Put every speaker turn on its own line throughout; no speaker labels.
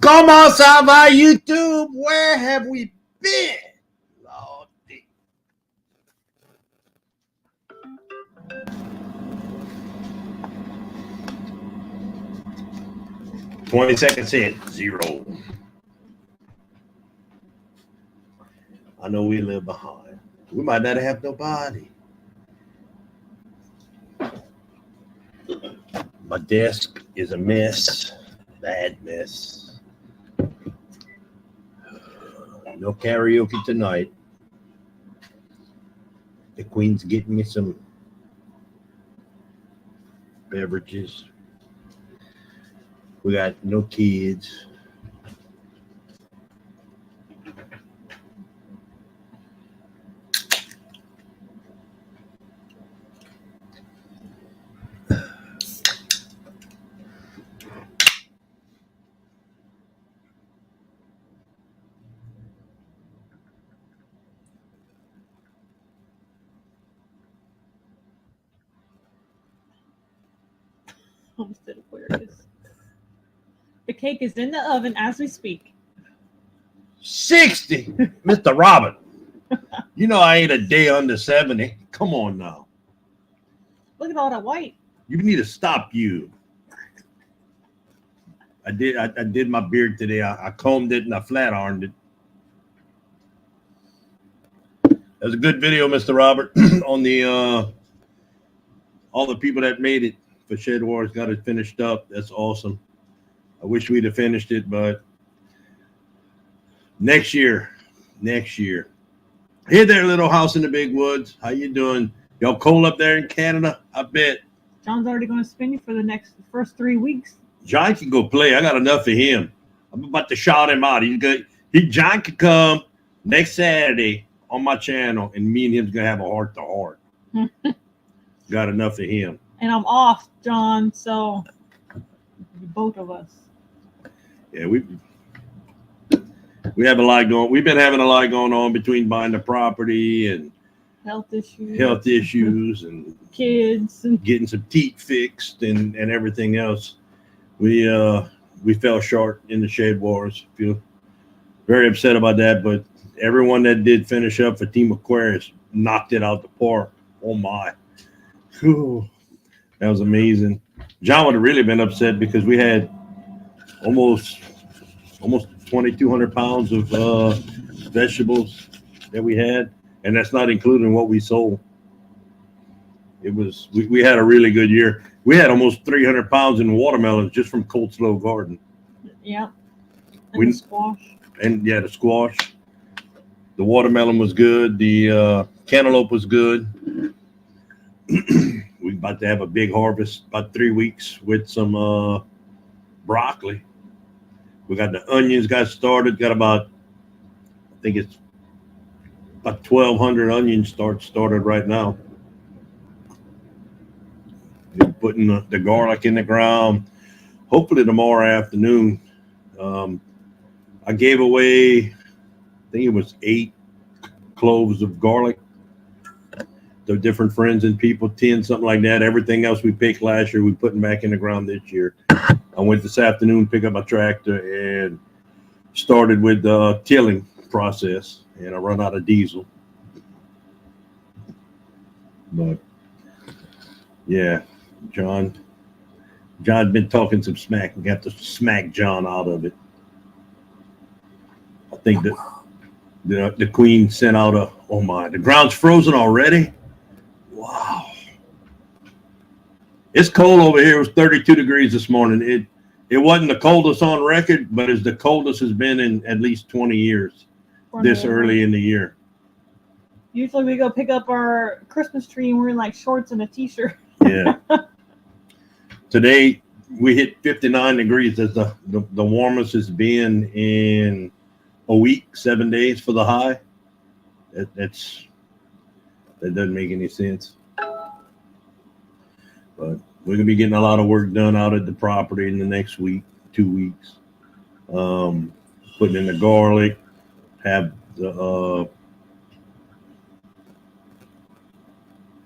Comment ça va, YouTube? Where have we been? Lordy. $20 seconds in, 0. I know we live behind. We might not have nobody. My desk is a mess. Bad mess. No karaoke tonight. The Queen's getting me some beverages. We got no kids.
Homestead Aquarius. The cake is in the oven as we speak.
60, Mr. Robert. You know I ain't a day under 70. Come on now.
Look at all that white.
You need to stop you. I did my beard today. I combed it and I flat ironed it. That was a good video, Mr. Robert, on the all the people that made it for Shed Wars got it finished up. That's awesome. I wish we'd have finished it, but next year. Hey there, little house in the big woods. How you doing? Y'all cold up there in Canada? I bet.
John's already going to spin you for the first 3 weeks.
John can go play. I got enough of him. I'm about to shout him out. He's good. John can come next Saturday on my channel, and me and him's gonna have a heart-to-heart. Got enough of him.
And I'm off, John. So both of us.
Yeah, we have a lot going. We've been having a lot going on between buying the property and
Health
issues and
kids and
getting some teeth fixed and everything else. We fell short in the Shade Wars. Feel very upset about that, but everyone that did finish up for Team Aquarius knocked it out the park. Oh my. Whew. That was amazing. John would have really been upset because we had almost 2,200 pounds of vegetables that we had, and that's not including what we sold. It was we had a really good year. We had almost 300 pounds in watermelons just from Cold Slow Garden.
Yeah. And the squash.
And yeah, the squash. The watermelon was good. The cantaloupe was good. We're about to have a big harvest, about 3 weeks, with some broccoli. We got the onions got started. Got about, I think it's about 1,200 onions started right now. We're putting the garlic in the ground. Hopefully tomorrow afternoon. I gave away, I think it was 8 cloves of garlic to different friends and people, 10, something like that. Everything else we picked last year, we putting back in the ground this year. I went this afternoon, pick up my tractor, and started with the tilling process, and I run out of diesel. But yeah, John's been talking some smack. We got to smack John out of it. I think that the Queen sent out the ground's frozen already. Wow. It's cold over here. It was 32 degrees this morning. It wasn't the coldest on record, but it's the coldest has been in at least 20 years this early in the year.
Usually we go pick up our Christmas tree and we're in like shorts and a t-shirt.
Yeah. Today we hit 59 degrees. That's the warmest it's been in a week, 7 days for the high. That doesn't make any sense. But we're gonna be getting a lot of work done out at the property in the next week, 2 weeks. Putting in the garlic, have the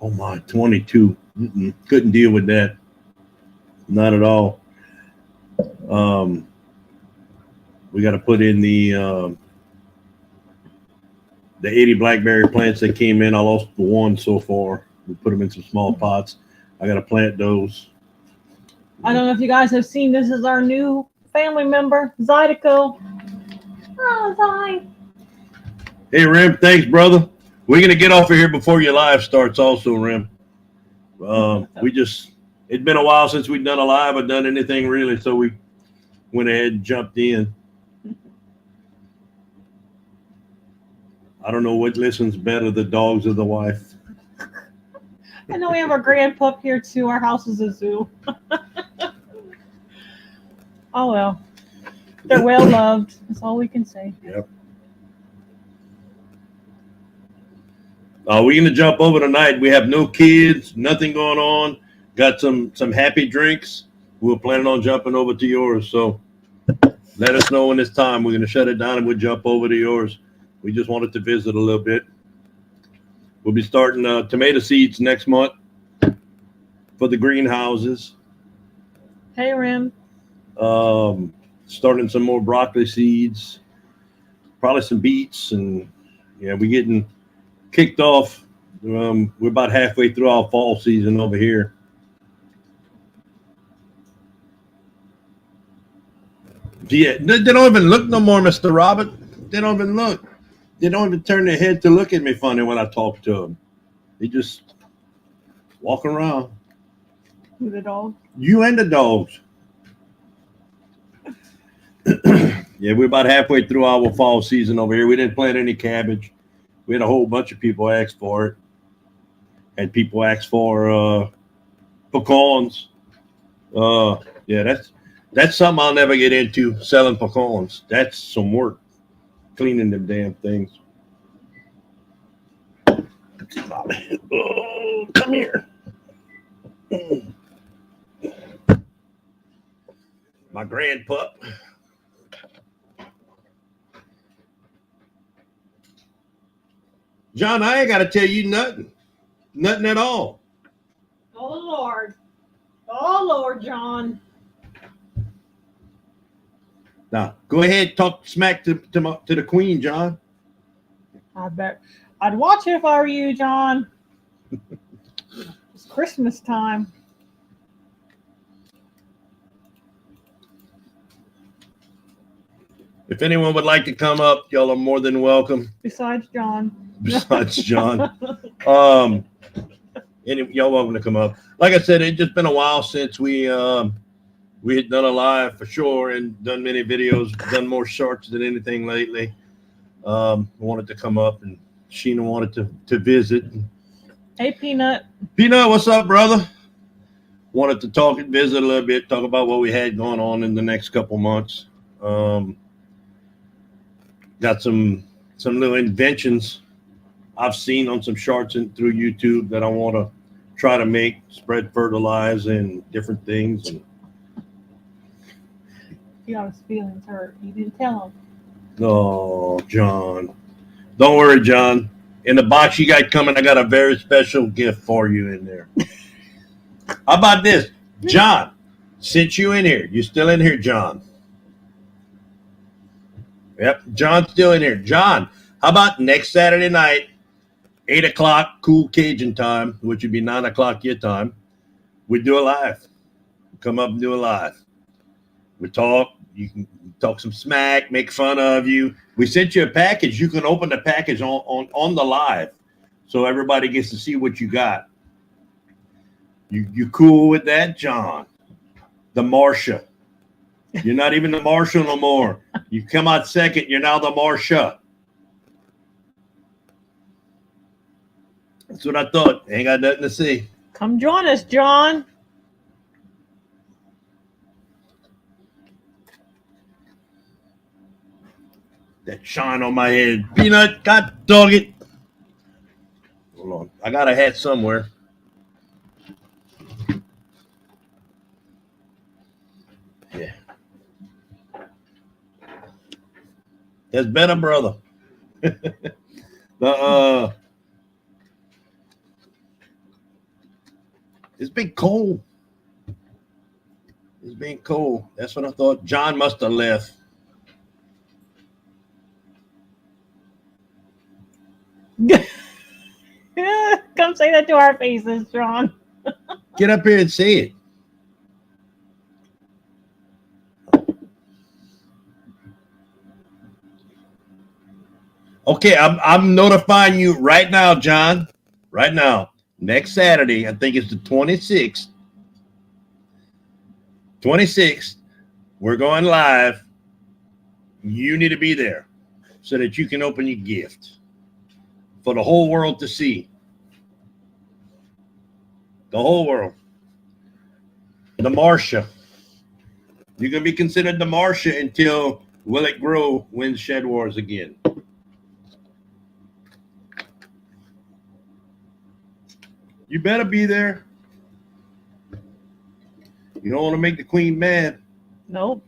Oh my, 22. Couldn't deal with that. Not at all. We got to put in the 80 blackberry plants that came in. I lost the one so far. We put them in some small pots. I got to plant those.
I don't know if you guys have seen, this is our new family member, Zydeco. Oh, Zy.
Hey, Rim, thanks, brother. We're going to get off of here before your live starts also, Rim. It's been a while since we've done a live or done anything really, so we went ahead and jumped in. I don't know what listens better, the dogs or the wife.
I know we have our grand pup here too. Our house is a zoo. Oh well. They're well loved. That's all we can say.
Yep. We're going to jump over tonight. We have no kids, nothing going on. Got some happy drinks. We're planning on jumping over to yours. So let us know when it's time. We're going to shut it down and we'll jump over to yours. We just wanted to visit a little bit. We'll be starting tomato seeds next month for the greenhouses.
Hey, Rim.
Starting some more broccoli seeds, probably some beets, and yeah, we're getting kicked off. We're about halfway through our fall season over here. Yeah, they don't even look no more, Mr. Robert. They don't even look. They don't even turn their head to look at me funny when I talk to them. They just walk around.
Who, the dog?
You and the dogs. Yeah, we're about halfway through our fall season over here. We didn't plant any cabbage. We had a whole bunch of people ask for it. And people ask for pecans. Yeah, that's something I'll never get into, selling pecans. That's some work, cleaning them damn things. Oh, come here. My grand pup. John, I ain't got to tell you nothing. Nothing at all.
Oh, Lord. Oh, Lord, John.
Now, go ahead, talk smack to the queen, John.
I bet. I'd watch it if I were you, John. It's Christmas time.
If anyone would like to come up, y'all are more than welcome.
Besides John.
Besides John. Y'all welcome to come up. Like I said, it's just been a while since we had done a live for sure and done many videos, done more shorts than anything lately. Wanted to come up, and Sheena wanted to visit.
Hey, Peanut.
Peanut, what's up, brother? Wanted to talk and visit a little bit, talk about what we had going on in the next couple months. Got some little inventions I've seen on some shorts through YouTube that I want to try to make, spread fertilize and different things. And
He got his feelings hurt. You didn't tell him.
oh, John. Don't worry, John. In the box you got coming, I got a very special gift for you in there. How about this? John, since you in here, you still in here, John? Yep, John's still in here. John, how about next Saturday night, 8 o'clock, cool Cajun time, which would be 9 o'clock your time. We do a live. Come up and do a live. We talk. You can talk some smack, make fun of you. We sent you a package. You can open the package on the live, so everybody gets to see what you got. You cool with that, John? The Marsha. You're not even the Marshall no more. You come out second. You're now the Marsha. That's what I thought. Ain't got nothing to see.
Come join us, John.
That shine on my head. Peanut, God dog it. Hold on. I got a hat somewhere. Yeah. That's better, brother. It's been cold. It's been cold. That's what I thought. John must have left.
Come say that to our faces, John.
Get up here and say it. Okay, I'm notifying you right now, John. Right now. Next Saturday, I think it's the 26th. 26th, we're going live. You need to be there so that you can open your gift for the whole world to see. The whole world. The Marcia. You're going to be considered the Marcia until Will It Grow wins Shed Wars again. You better be there. You don't want to make the queen mad.
Nope.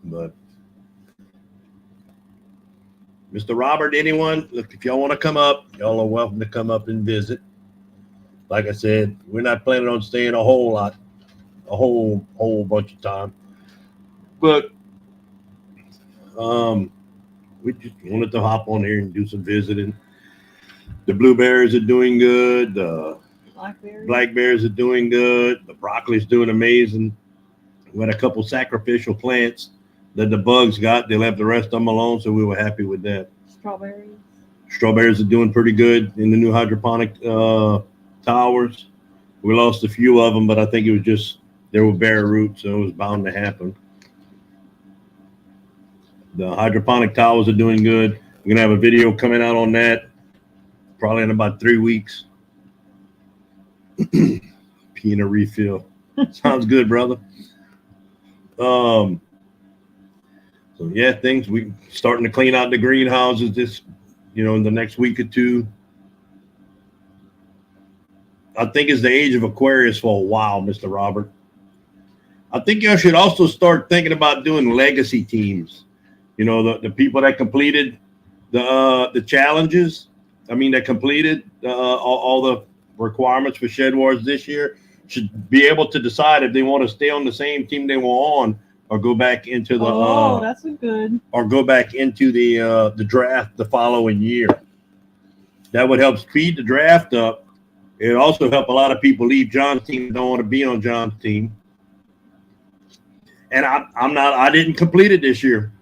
But Mr. Robert, anyone, look, if y'all want to come up, y'all are welcome to come up and visit. Like I said, we're not planning on staying a whole bunch of time. But we just wanted to hop on here and do some visiting. The blueberries are doing good. The blackberries are doing good. The broccoli's doing amazing. We had a couple sacrificial plants that the bugs got. They left the rest of them alone, so we were happy with that. Strawberries are doing pretty good in the new hydroponic towers. We lost a few of them, but I think it was just they were bare roots, so it was bound to happen. The hydroponic towers are doing good. We're going to have a video coming out on that probably in about 3 weeks. Peanut refill. Sounds good, brother. So yeah, things we starting to clean out the greenhouses this, in the next week or two. I think it's the age of Aquarius for a while, Mr. Robert. I think you should also start thinking about doing legacy teams. The people that completed the challenges. That completed all the requirements for Shed Wars this year should be able to decide if they want to stay on the same team they were on or go back into the
that's a good.
Or go back into the draft the following year. That would help speed the draft up. It would also help a lot of people leave John's team and don't want to be on John's team. And I didn't complete it this year.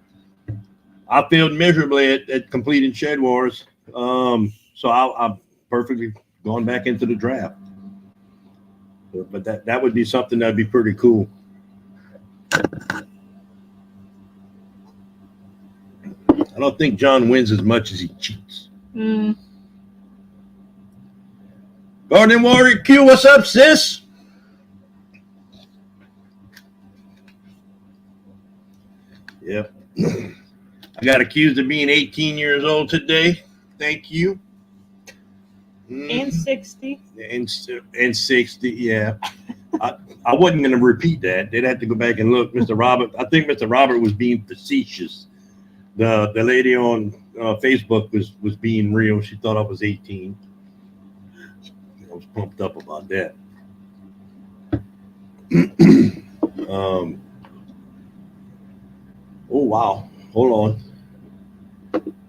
I failed miserably at completing Shed Wars. So I'm perfectly going back into the draft. But that would be something that would be pretty cool. I don't think John wins as much as he cheats. Garden Warrior Q, what's up, sis? Yep. I got accused of being 18 years old today. Thank you.
And 60.
And 60, yeah. I wasn't going to repeat that. They'd have to go back and look. Mr. Robert, I think Mr. Robert was being facetious. The lady on Facebook was being real. She thought I was 18. I was pumped up about that. Oh, wow. Hold on.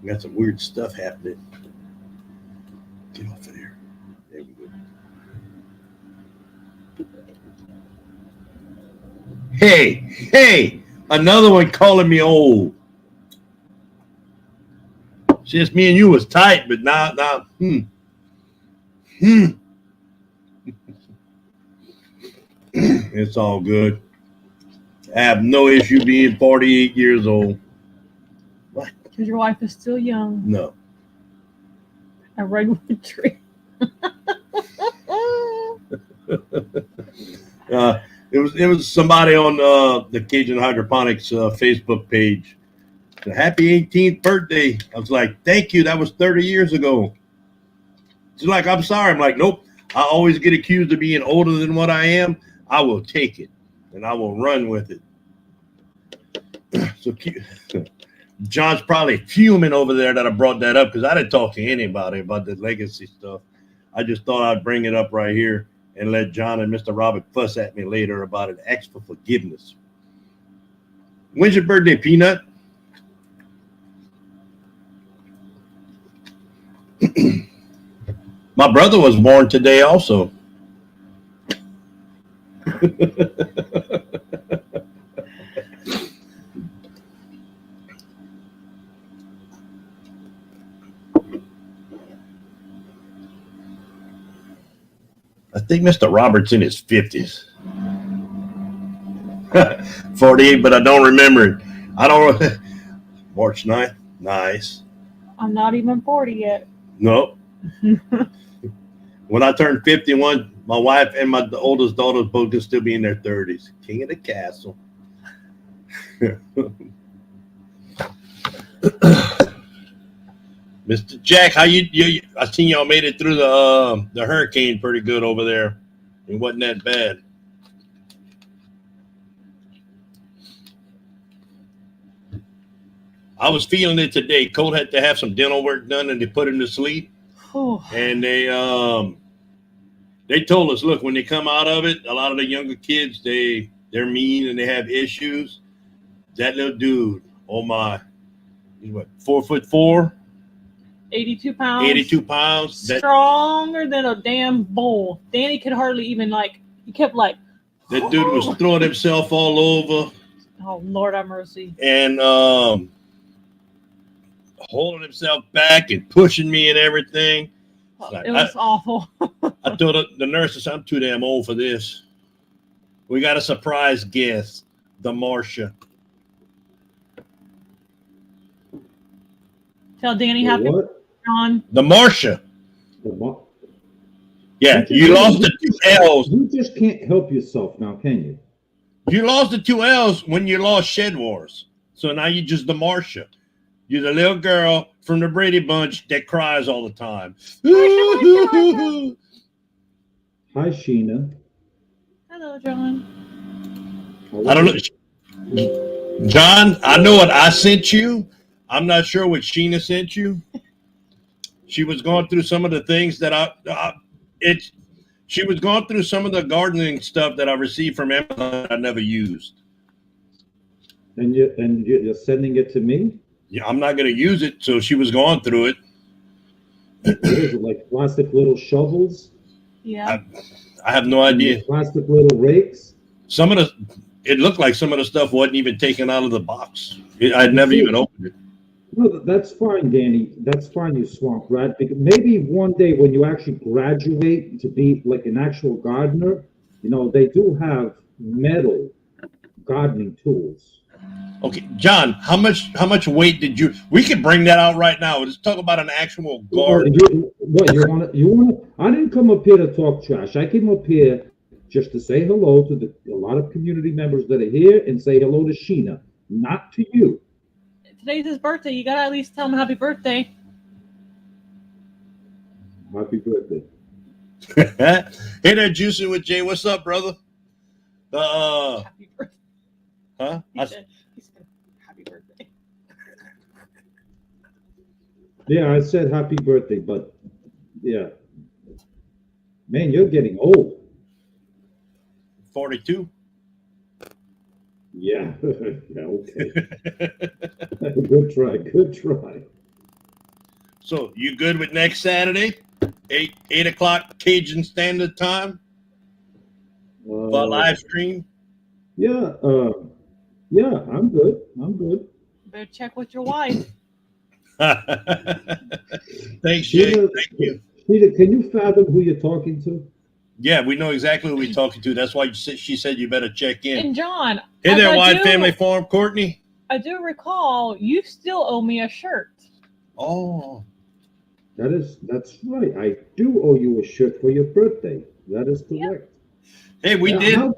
We got some weird stuff happening. Get off of there. There we go. Hey, another one calling me old. Just me and you was tight, but now, It's all good. I have no issue being 48 years old. What?
Because your wife is still young.
No.
A redwood tree.
It was somebody on the Cajun Hydroponics Facebook page. The happy 18th birthday. I was like, thank you. That was 30 years ago. She's like, I'm sorry. I'm like, nope. I always get accused of being older than what I am. I will take it and I will run with it. So John's probably fuming over there that I brought that up because I didn't talk to anybody about the legacy stuff. I just thought I'd bring it up right here and let John and Mr. Robert fuss at me later about it. Ask for forgiveness. When's your birthday, Peanut? My brother was born today also. I think Mr. Robert's in his 50s. 48, but I don't remember it. I don't. March 9th. Nice.
I'm not even 40 yet.
No. When I turned 51, my wife and my oldest daughter both could still be in their 30s. King of the castle. Mr. Jack, how you? I seen y'all made it through the hurricane pretty good over there. It wasn't that bad. I was feeling it today. Colt had to have some dental work done, and they put him to sleep. And they told us, look, when they come out of it, a lot of the younger kids they're mean and they have issues. That little dude, oh my, he's what, 4'4",
82 pounds.
82 pounds.
Stronger than a damn bull. Danny could hardly even he kept
that dude was throwing himself all over.
Oh, Lord have mercy.
And holding himself back and pushing me and everything.
It was awful.
I told the nurses, I'm too damn old for this. We got a surprise guest, the Marcia.
Tell Danny happy birthday, John.
The Marcia. Yeah, you lost the 2 L's.
You just can't help yourself now, can you?
You lost the 2 L's when you lost Shed Wars. So now you're just the Marcia. You're the little girl from the Brady Bunch that cries all the time.
Hi, Sheena.
Hello, John.
I don't know. John, I know what I sent you. I'm not sure what Sheena sent you. She was going through some of the things that she was going through some of the gardening stuff that I received from Amazon that I never used.
And you're sending it to me?
Yeah, I'm not going to use it. So she was going through it.
What is it, like plastic little shovels?
Yeah.
I have no idea.
Plastic little rakes?
It looked like some of the stuff wasn't even taken out of the box. I'd never even opened it.
No, that's fine, Danny. That's fine, you swamp rat. Because maybe one day when you actually graduate to be like an actual gardener, they do have metal gardening tools.
Okay, John, how much weight did you? We could bring that out right now. Let's talk about an actual garden.
You want to? I didn't come up here to talk trash. I came up here just to say hello to a lot of community members that are here and say hello to Sheena, not to you.
Today's his birthday. You gotta at least tell him happy birthday.
Happy birthday.
Hey there, Juicing with Jay. What's up, brother?
Happy birthday.
Huh?
He said happy birthday.
Yeah, I said happy birthday, but yeah. Man, you're getting old.
42.
Yeah. Yeah, okay. Good try.
So you good with next Saturday? 8 o'clock Cajun Standard Time? For a live stream?
Yeah, yeah, I'm good.
Better check with your wife.
Thanks, Jay. Thank you.
Peter, can you fathom who you're talking to?
Yeah, we know exactly who we're talking to. That's why she said you better check in.
And John.
Hey there, Wide Family Farm, Courtney.
I do recall you still owe me a shirt.
Oh.
That's right. I do owe you a shirt for your birthday. That is correct.
Yep. Hey, we did.
How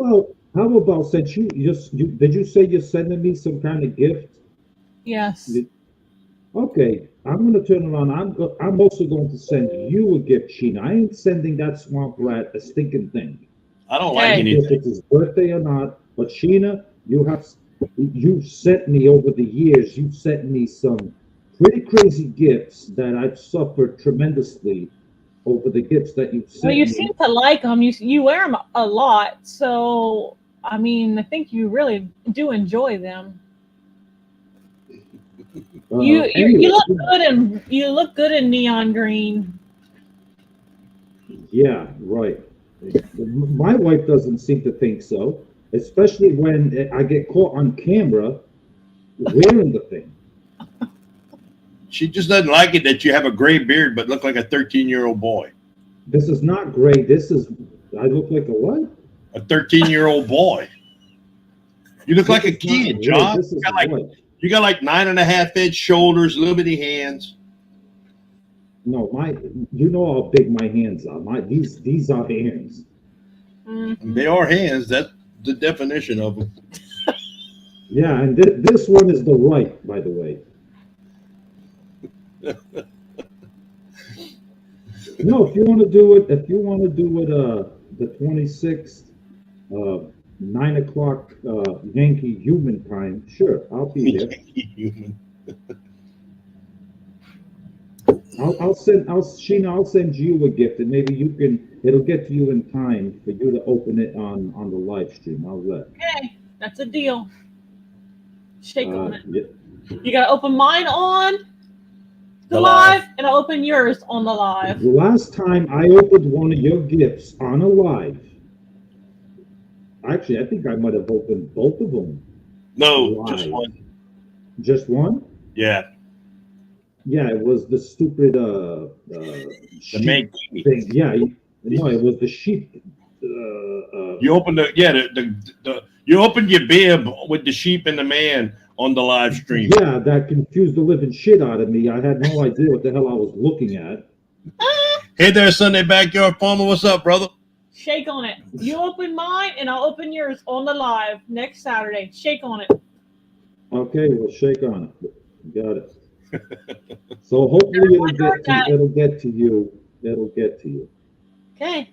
about since did you say you're sending me some kind of gift?
Yes.
Okay, I'm going to turn around. I'm also going to send you a gift, Sheena. I ain't sending that swamp rat a stinking thing.
I don't like anything.
If it's his birthday or not, but Sheena, you have you've sent me over the years, you've sent me some pretty crazy gifts that I've suffered tremendously over the gifts that you've
Well,
sent
you
me.
seem to like them. You wear them a lot, so I mean, I think you really do enjoy them. You
Anyway,
look good and you look good in neon green.
yeah, right. My wife doesn't seem to think so, especially when I get caught on camera wearing the thing.
She just doesn't like it that you have a gray beard but look like a 13-year-old boy.
This is not gray. This is, I look like a what?
A 13-year-old boy. You look like a
This is not
kid,
gray.
John.
This is what?
You got like 9.5-inch shoulders, little bitty hands.
No, you know how big my hands are. These are hands.
Mhm.
They are hands. That's the definition of them.
Yeah, and this one is the right, by the way. No, if you want to do it, the 26th, 9 o'clock Yankee human time, sure, I'll be there.
Human.
I'll send you a gift, and maybe it'll get to you in time for you to open it on the live stream. How's that?
Okay, that's a deal. Shake on it.
Yeah.
You gotta open mine on the
The
live,
live.
and I'll open yours on the live.
The last time I opened one of your gifts on a live, actually, I think I might have opened both of them.
No, just
Live.
one.
Just one?
Yeah.
Yeah, it was the stupid
The
sheep
make.
thing. Yeah, no, it was the sheep.
You opened you opened your bib with the sheep and the man on the live stream.
Yeah, that confused the living shit out of me. I had no idea what the hell I was looking at.
Hey there, Sunday Backyard Farmer. What's up, brother?
Shake on it. You open mine, and I'll open yours on the live next Saturday. Shake on it.
Okay, we'll shake on it. Got it. So hopefully it'll get to you. It'll get to you.
Okay.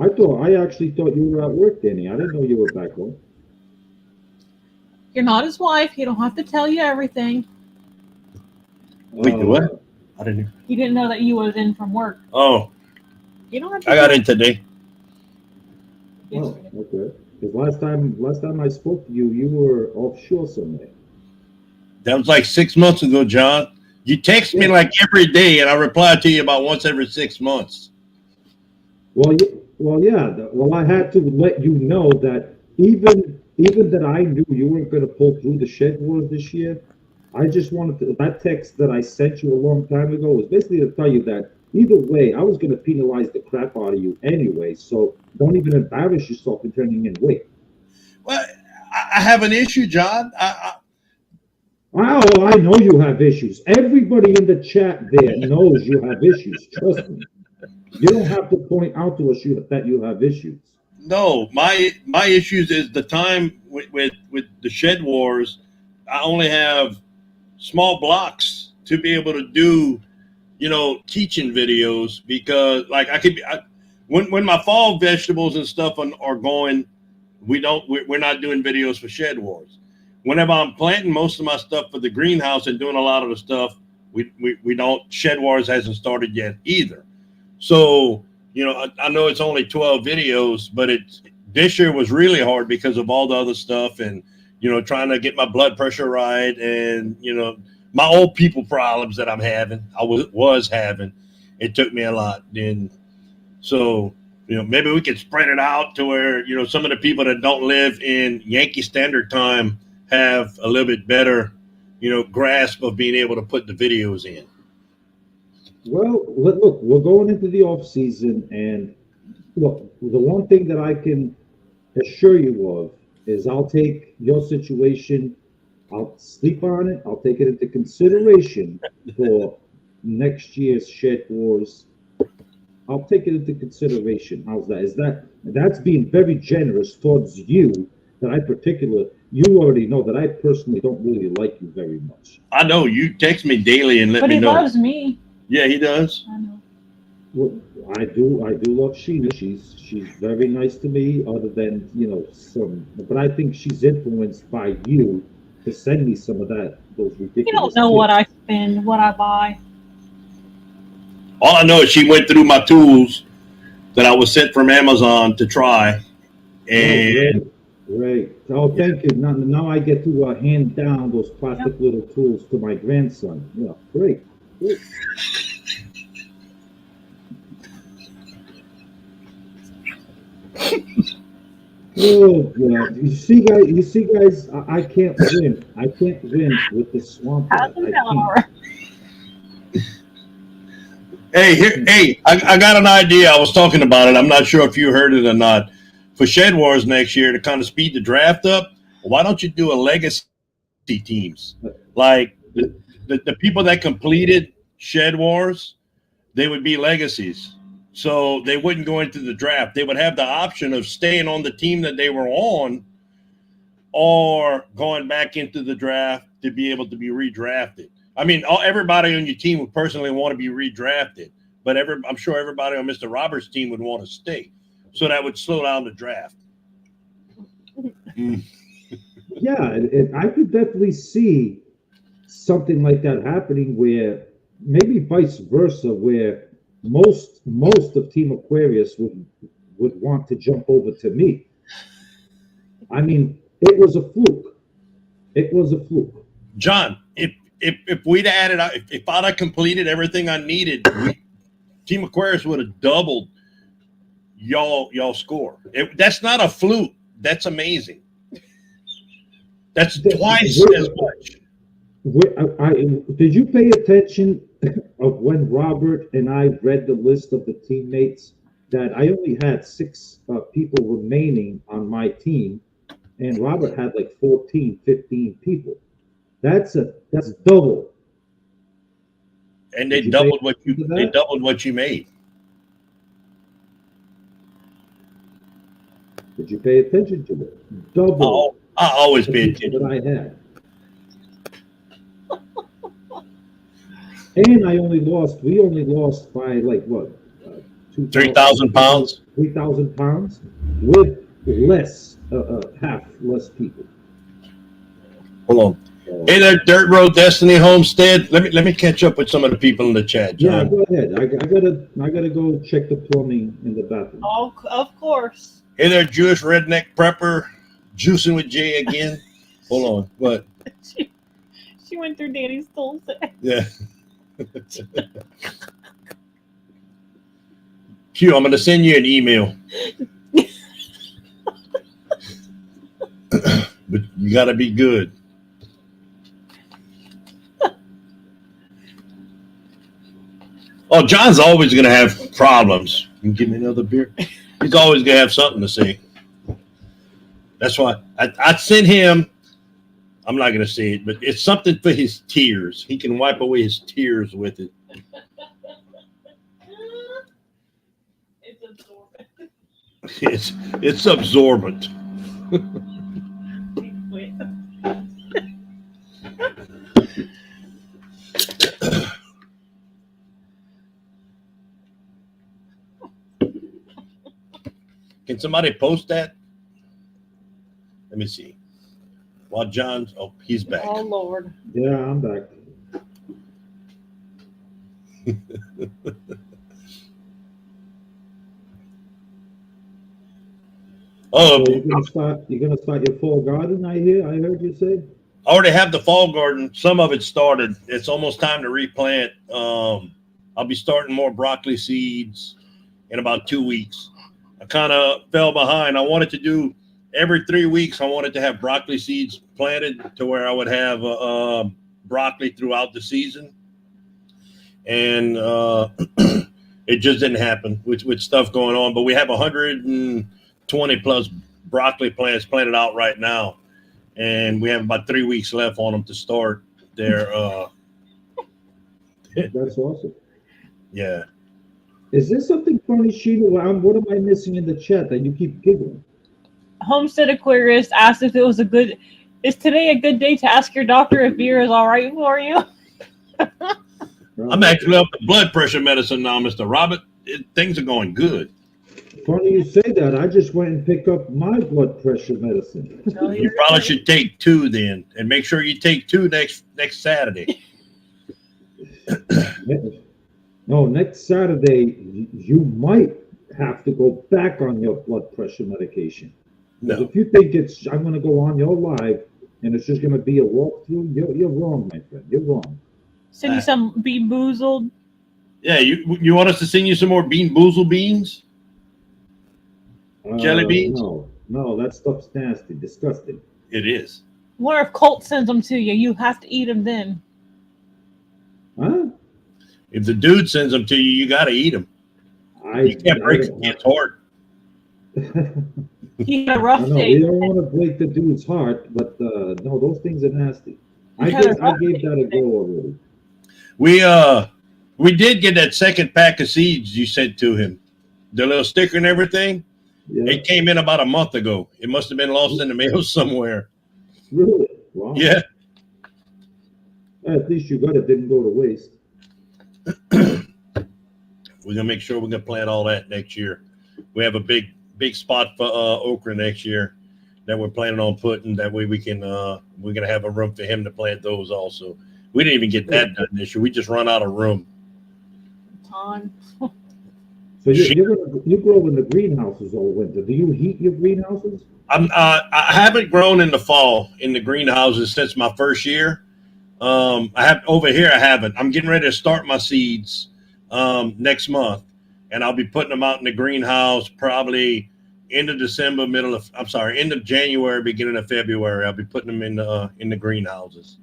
I actually thought you were at work, Danny. I didn't know you were back home.
You're not his wife. He don't have to tell you everything.
Wait, what? I didn't hear.
He didn't know that you was in from work.
Oh,
You don't have to.
I got in today.
Oh, okay. Because last time I spoke to you, you were offshore somewhere.
That was like 6 months ago, John. You text me like every day, and I reply to you about once every 6 months.
Well, yeah. Well, I had to let you know that even that I knew you weren't going to pull through the Shed Wars this year. I just wanted to. That text that I sent you a long time ago was basically to tell you that either way, I was going to penalize the crap out of you anyway. So don't even embarrass yourself in turning in weight.
Well, I have an issue, John.
Oh, I know you have issues. Everybody in the chat there knows you have issues. Trust me. You don't have to point out to us that you have issues.
No, my issues is the time with the Shed Wars. I only have small blocks to be able to do, teaching videos because like when my fall vegetables and stuff are going, we're not doing videos for Shed Wars. Whenever I'm planting most of my stuff for the greenhouse and doing a lot of the stuff, we don't. Shed Wars hasn't started yet either. So, I know it's only 12 videos, but this year was really hard because of all the other stuff and, trying to get my blood pressure right and, my old people problems that I'm having, I was having. It took me a lot. And so, maybe we could spread it out to where, some of the people that don't live in Yankee Standard Time have a little bit better, grasp of being able to put the videos in.
Well, look, we're going into the off season, and look, the one thing that I can assure you of is I'll take your situation, I'll sleep on it, I'll take it into consideration for next year's Shed Wars. I'll take it into consideration. How's that? That's being very generous towards you. You already know that I personally don't really like you very much.
I know you text me daily and let
But
me
he
know.
loves me.
Yeah, he does.
I know.
Well, I do love Sheena. She's very nice to me. Other than but I think she's influenced by you to send me some of those
You don't
ridiculous
know what
gifts.
I spend, what I buy.
All I know is she went through my tools that I was sent from Amazon to try,
Oh,
and
great, great. Oh,
yeah.
thank you. Now I get to hand down those
Yep.
plastic little tools to my grandson. Yeah, great. Great. Oh God! You see, guys. I can't win. I can't win with the swamp
Pass
rat.
them
I
down
can't.
already.
Hey, I got an idea. I was talking about it. I'm not sure if you heard it or not. For Shed Wars next year to kind of speed the draft up, why don't you do a legacy teams? Like the people that completed Shed Wars, they would be legacies. So they wouldn't go into the draft. They would have the option of staying on the team that they were on or going back into the draft to be able to be redrafted. I mean, everybody on your team would personally want to be redrafted, but I'm sure everybody on Mr. Roberts' team would want to stay. So that would slow down the draft. Mm.
Yeah, I could definitely see something like that happening where maybe vice versa, where most of Team Aquarius would want to jump over to me. I mean, it was a fluke. It was a fluke.
John, if we'd added, if I'd have completed everything I needed, Team Aquarius would have doubled y'all score. That's not a fluke. That's amazing. That's twice as much.
Did you pay attention of when Robert and I read the list of the teammates that I only had six people remaining on my team, and Robert had like 14, 15 people. That's double.
And
Did
they
you pay
doubled
attention to
they
that?
doubled what you made.
Did you pay attention to it? Double
I always
the
pay
people
attention.
that I had. And we only lost by like what?
3,000 pounds.
3,000 pounds with half less people.
Hold on.
So,
Hey there, Dirt Road Destiny Homestead. Let me catch up with some of the people in the chat,
yeah,
John.
go ahead. I gotta go check the plumbing in the bathroom.
Oh, of course.
Hey there, Jewish Redneck Prepper. Juicing with Jay again. Hold on. What?
She went through Danny's tool set.
Yeah. Q, I'm going to send you an email. But you got to be good. Oh, John's always going to have problems. You can give me another beer. He's always going to have something to say. That's why I sent him. I'm not going to say it, but it's something for his tears. He can wipe away his tears with it.
It's absorbent.
It's absorbent. Can somebody post that? Let me see. While John's, he's back.
Oh Lord.
Yeah, I'm back.
Oh,
So you're gonna start your fall garden, I heard you say?
I already have the fall garden. Some of it started. It's almost time to replant. I'll be starting more broccoli seeds in about 2 weeks. I kind of fell behind. I wanted to do every 3 weeks. I wanted to have broccoli seeds planted to where I would have broccoli throughout the season. And it just didn't happen with stuff going on. But we have 120 plus broccoli plants planted out right now. And we have about 3 weeks left on them to start their.
That's awesome.
Yeah.
Is there something funny, Sheena? What am I missing in the chat that you keep giggling?
Homestead Aquarius asked if it was is today a good day to ask your doctor if beer is all right for you?
I'm actually up to blood pressure medicine now, Mr. Robert. things are going good.
Funny you say that. I just went and picked up my blood pressure medicine.
Oh,
You
you're
probably
right.
should take 2 then, and make sure you take 2 next Saturday.
No, next Saturday you might have to go back on your blood pressure medication. Because
No,
if you think I'm going to go on your live and it's just going to be a walkthrough, you're wrong, my friend. You're wrong.
Send you some Bean Boozled.
yeah, you want us to send you some more Bean Boozled beans? Jelly beans?
No, that stuff's nasty, disgusting.
It is.
Wonder if Colt sends them to you. You have to eat them then.
Huh?
If the dude sends them to you, you got to eat them. You can't break the kid's heart.
He had a
I
rough
know,
day.
we don't want to break the dude's heart, but no, those things are nasty. I
had a
gave
rough
that a go already.
We did get that second pack of seeds you sent to him, the little sticker and everything.
Yeah,
It came in about a month ago. It must have been lost in the mail somewhere.
really? Wow.
Yeah.
At least you got it, didn't go to waste.
We're gonna make sure we're gonna plant all that next year. We have a big spot for okra next year that we're planning on putting. That way we can we're gonna have a room for him to plant those also. We didn't even get that done this year. We just run out of room.
Time.
So you grow in the greenhouses all winter. Do you heat your greenhouses?
I haven't grown in the fall in the greenhouses since my first year. I have over here. I haven't. I'm getting ready to start my seeds next month, and I'll be putting them out in the greenhouse probably end of December, end of January, beginning of February. I'll be putting them in the greenhouses.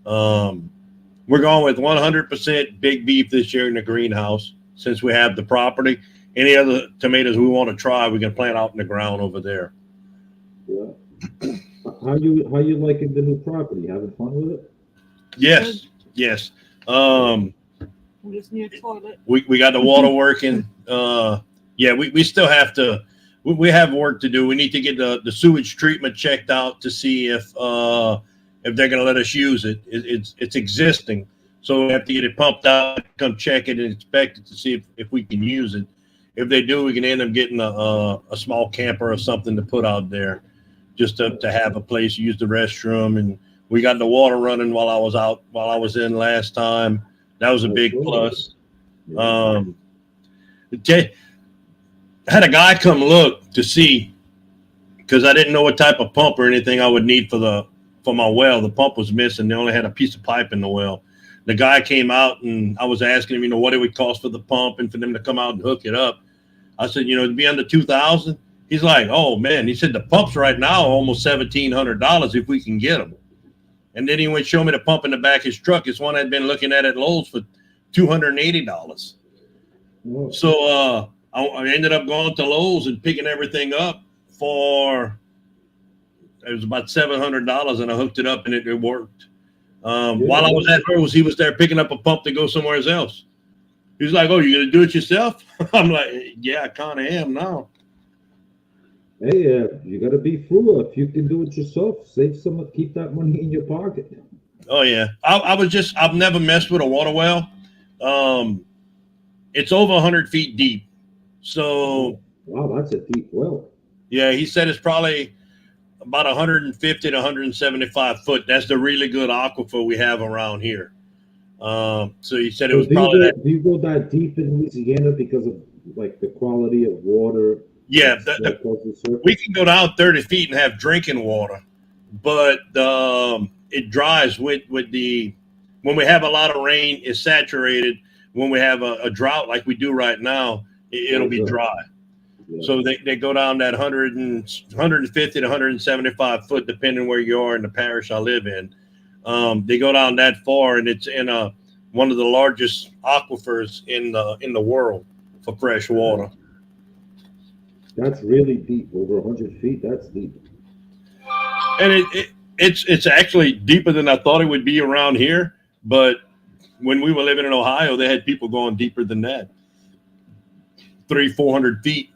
We're going with 100% big beef this year in the greenhouse since we have the property. Any other tomatoes we want to try, we can plant out in the ground over there.
Yeah. How you liking the new property? Having fun with it?
Yes.
We just need a toilet.
We got the water working. We still have to. We have work to do. We need to get the sewage treatment checked out to see if they're going to let us use it. It's existing, so we have to get it pumped out, come check it and inspect it to see if we can use it. If they do, we can end up getting a small camper or something to put out there, just to have a place to use the restroom. And we got the water running while I was in last time. That was a big plus.
Yeah.
Had a guy come look to see, because I didn't know what type of pump or anything I would need for my well. The pump was missing. They only had a piece of pipe in the well. The guy came out and I was asking him, what it would cost for the pump and for them to come out and hook it up. I said, it'd be under $2,000. He's like, oh man. He said the pumps right now are almost $1,700 if we can get them. And then he went show me the pump in the back of his truck. It's one I'd been looking at Lowe's for $280.
Oh.
So I ended up going to Lowe's and picking everything up for it was about $700, and I hooked it up and it worked. While I was at Lowe's, he was there picking up a pump to go somewhere else. He was like, "Oh, you gonna do it yourself?" I'm like, "Yeah, I kind of am now."
Hey, you got to be frugal. If you can do it yourself, save some, keep that money in your pocket.
Oh yeah, I've never messed with a water well. It's over 100 feet deep, so
Wow, that's a deep well.
yeah, he said it's probably about 150 to 175 foot. That's the really good aquifer we have around here. So he said it was probably that.
Do you go that deep in Louisiana because of like the quality of water?
Yeah, we can go down 30 feet and have drinking water, but it dries with when we have a lot of rain, it's saturated. When we have a drought like we do right now, it'll be dry. Yeah. So they go down that 150 to 175 foot, depending where you are in the parish I live in. They go down that far, and it's in one of the largest aquifers in the world for fresh water.
That's really deep, over 100 feet. That's deep.
And it's actually deeper than I thought it would be around here. But when we were living in Ohio, they had people going deeper than that, 300-400 feet.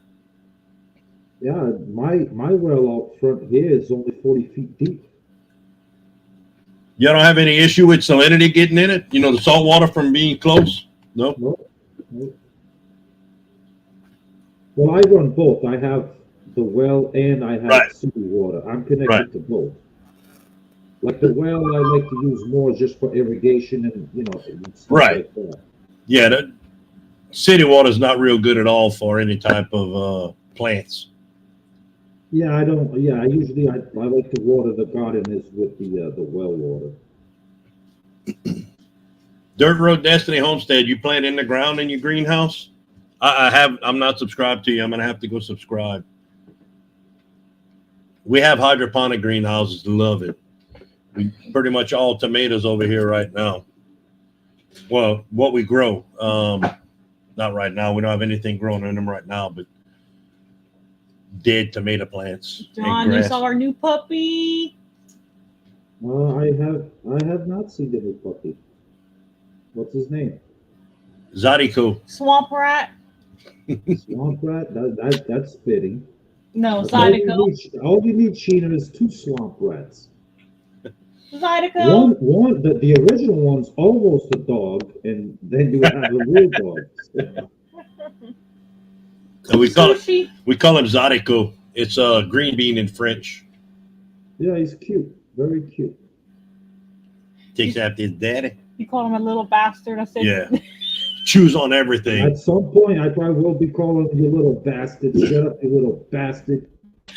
Yeah, my well out front here is only 40 feet deep.
You don't have any issue with salinity getting in it? The salt water from being close? No?
No. Well, I run both. I have the well and I have
Right.
city water. I'm connected
Right.
to both. Like the well, I like to use more just for irrigation and and stuff
Right.
like that.
Yeah, the city water is not real good at all for any type of plants.
Yeah, I don't. Yeah, I like to water the garden is with the well water.
Dirt Road Destiny Homestead, you plant in the ground in your greenhouse? I have. I'm not subscribed to you. I'm gonna have to go subscribe. We have hydroponic greenhouses. Love it. We pretty much all tomatoes over here right now. Well, what we grow. Not right now. We don't have anything growing in them right now, but dead tomato plants. and
John, you
grass.
saw our new puppy.
I have not seen the new puppy. What's his name?
Zydeco.
Swamp rat.
Swamp rat. That's fitting.
No,
All you
Zydeco.
all you need, Sheena, is 2 swamp rats.
Zydeco.
The original one's almost a dog, and then you have the real dog.
And we call
Sushi.
him Zydeco. It's a green bean in French.
Yeah, he's cute, very cute.
Takes after his daddy.
You called him a little bastard. I said,
Yeah. Chews on everything.
At some point, I probably will be calling you little bastard. Shut up, you little bastard.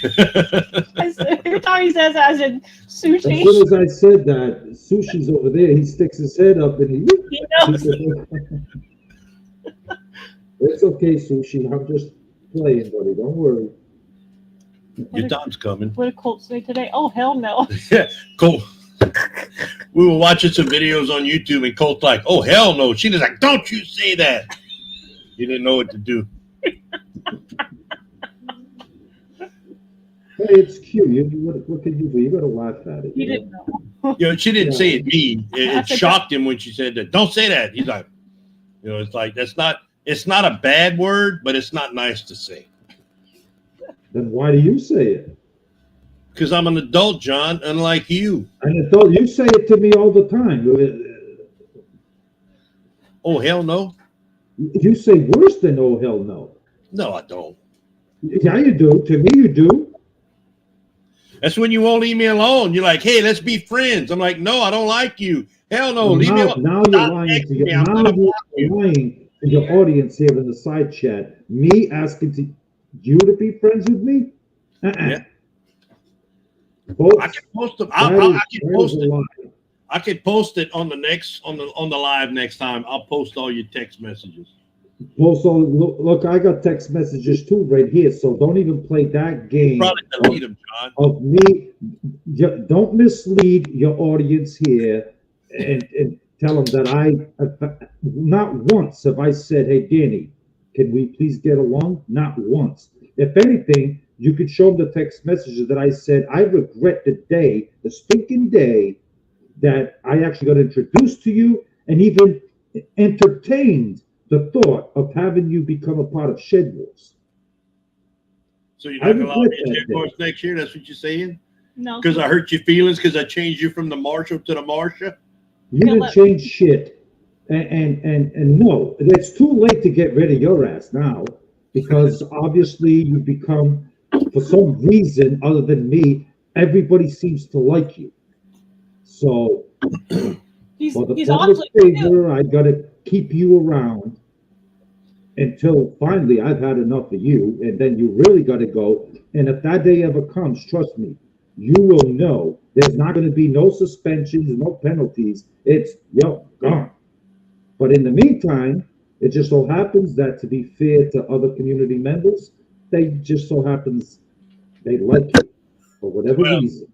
I said, every time he says that, I said,
As
sushi.
soon as I said that, Sushi's over there. He sticks his head up and
He knows.
It's okay, Sushi. I'm just playing, buddy. Don't worry.
Your time's coming.
What did Colt say today? Oh, hell no.
Colt. We were watching some videos on YouTube, and Colt's like, "Oh hell no!" She was like, "Don't you say that." He didn't know what to do.
Hey, it's cute. What can you do? You gotta laugh at it.
He
you know?
didn't know.
She didn't say it mean.
I
It
said
shocked him when she said that. Don't say that. He's like, it's like that's not. It's not a bad word, but it's not nice to say.
Then why do you say it?
Because I'm an adult, John, unlike you.
And adult, you say it to me all the time.
Oh hell no!
You say worse than oh hell no.
No, I don't.
Yeah, you do. To me, you do.
That's when you won't leave me alone. You're like, "Hey, let's be friends." I'm like, "No, I don't like you. Hell no, leave me alone."
Now you're
Stop
lying
texting
to your,
me. I'm
now
gonna
you're
block you.
lying to your audience here in the side chat. Me asking to you to be friends with me?
Yeah.
Folks,
I can post them.
that
I
is-
can
that is
post
a
it.
lie.
I can post it on the live next time. I'll post all your text messages.
Also, look, I got text messages too right here, so don't even play that game
Probably delete them, John.
of me. Don't mislead your audience here and tell them that not once have I said, "Hey, Danny, can we please get along?" Not once. If anything, you could show them the text messages that I said, "I regret the stinking day that I actually got introduced to you and even entertained the thought of having you become a part of Shed Wars."
So you're
I
not gonna allow me
regret
to
that
share course next year? That's what you're saying?
No.
Because I hurt your feelings because I changed you from the Marshall to the Marsha?
You
Yeah,
didn't
but-
change shit. And no, it's too late to get rid of your ass now because obviously you become, for some reason other than me, everybody seems to like you. So
He's
for the
he's
public
awfully cute.
favor, I gotta keep you around until finally I've had enough of you, and then you really gotta go. And if that day ever comes, trust me, you will know there's not gonna be no suspensions, no penalties. It's gone. But in the meantime, it just so happens that to be fair to other community members, they just so happens they like you for whatever
Well,
reason.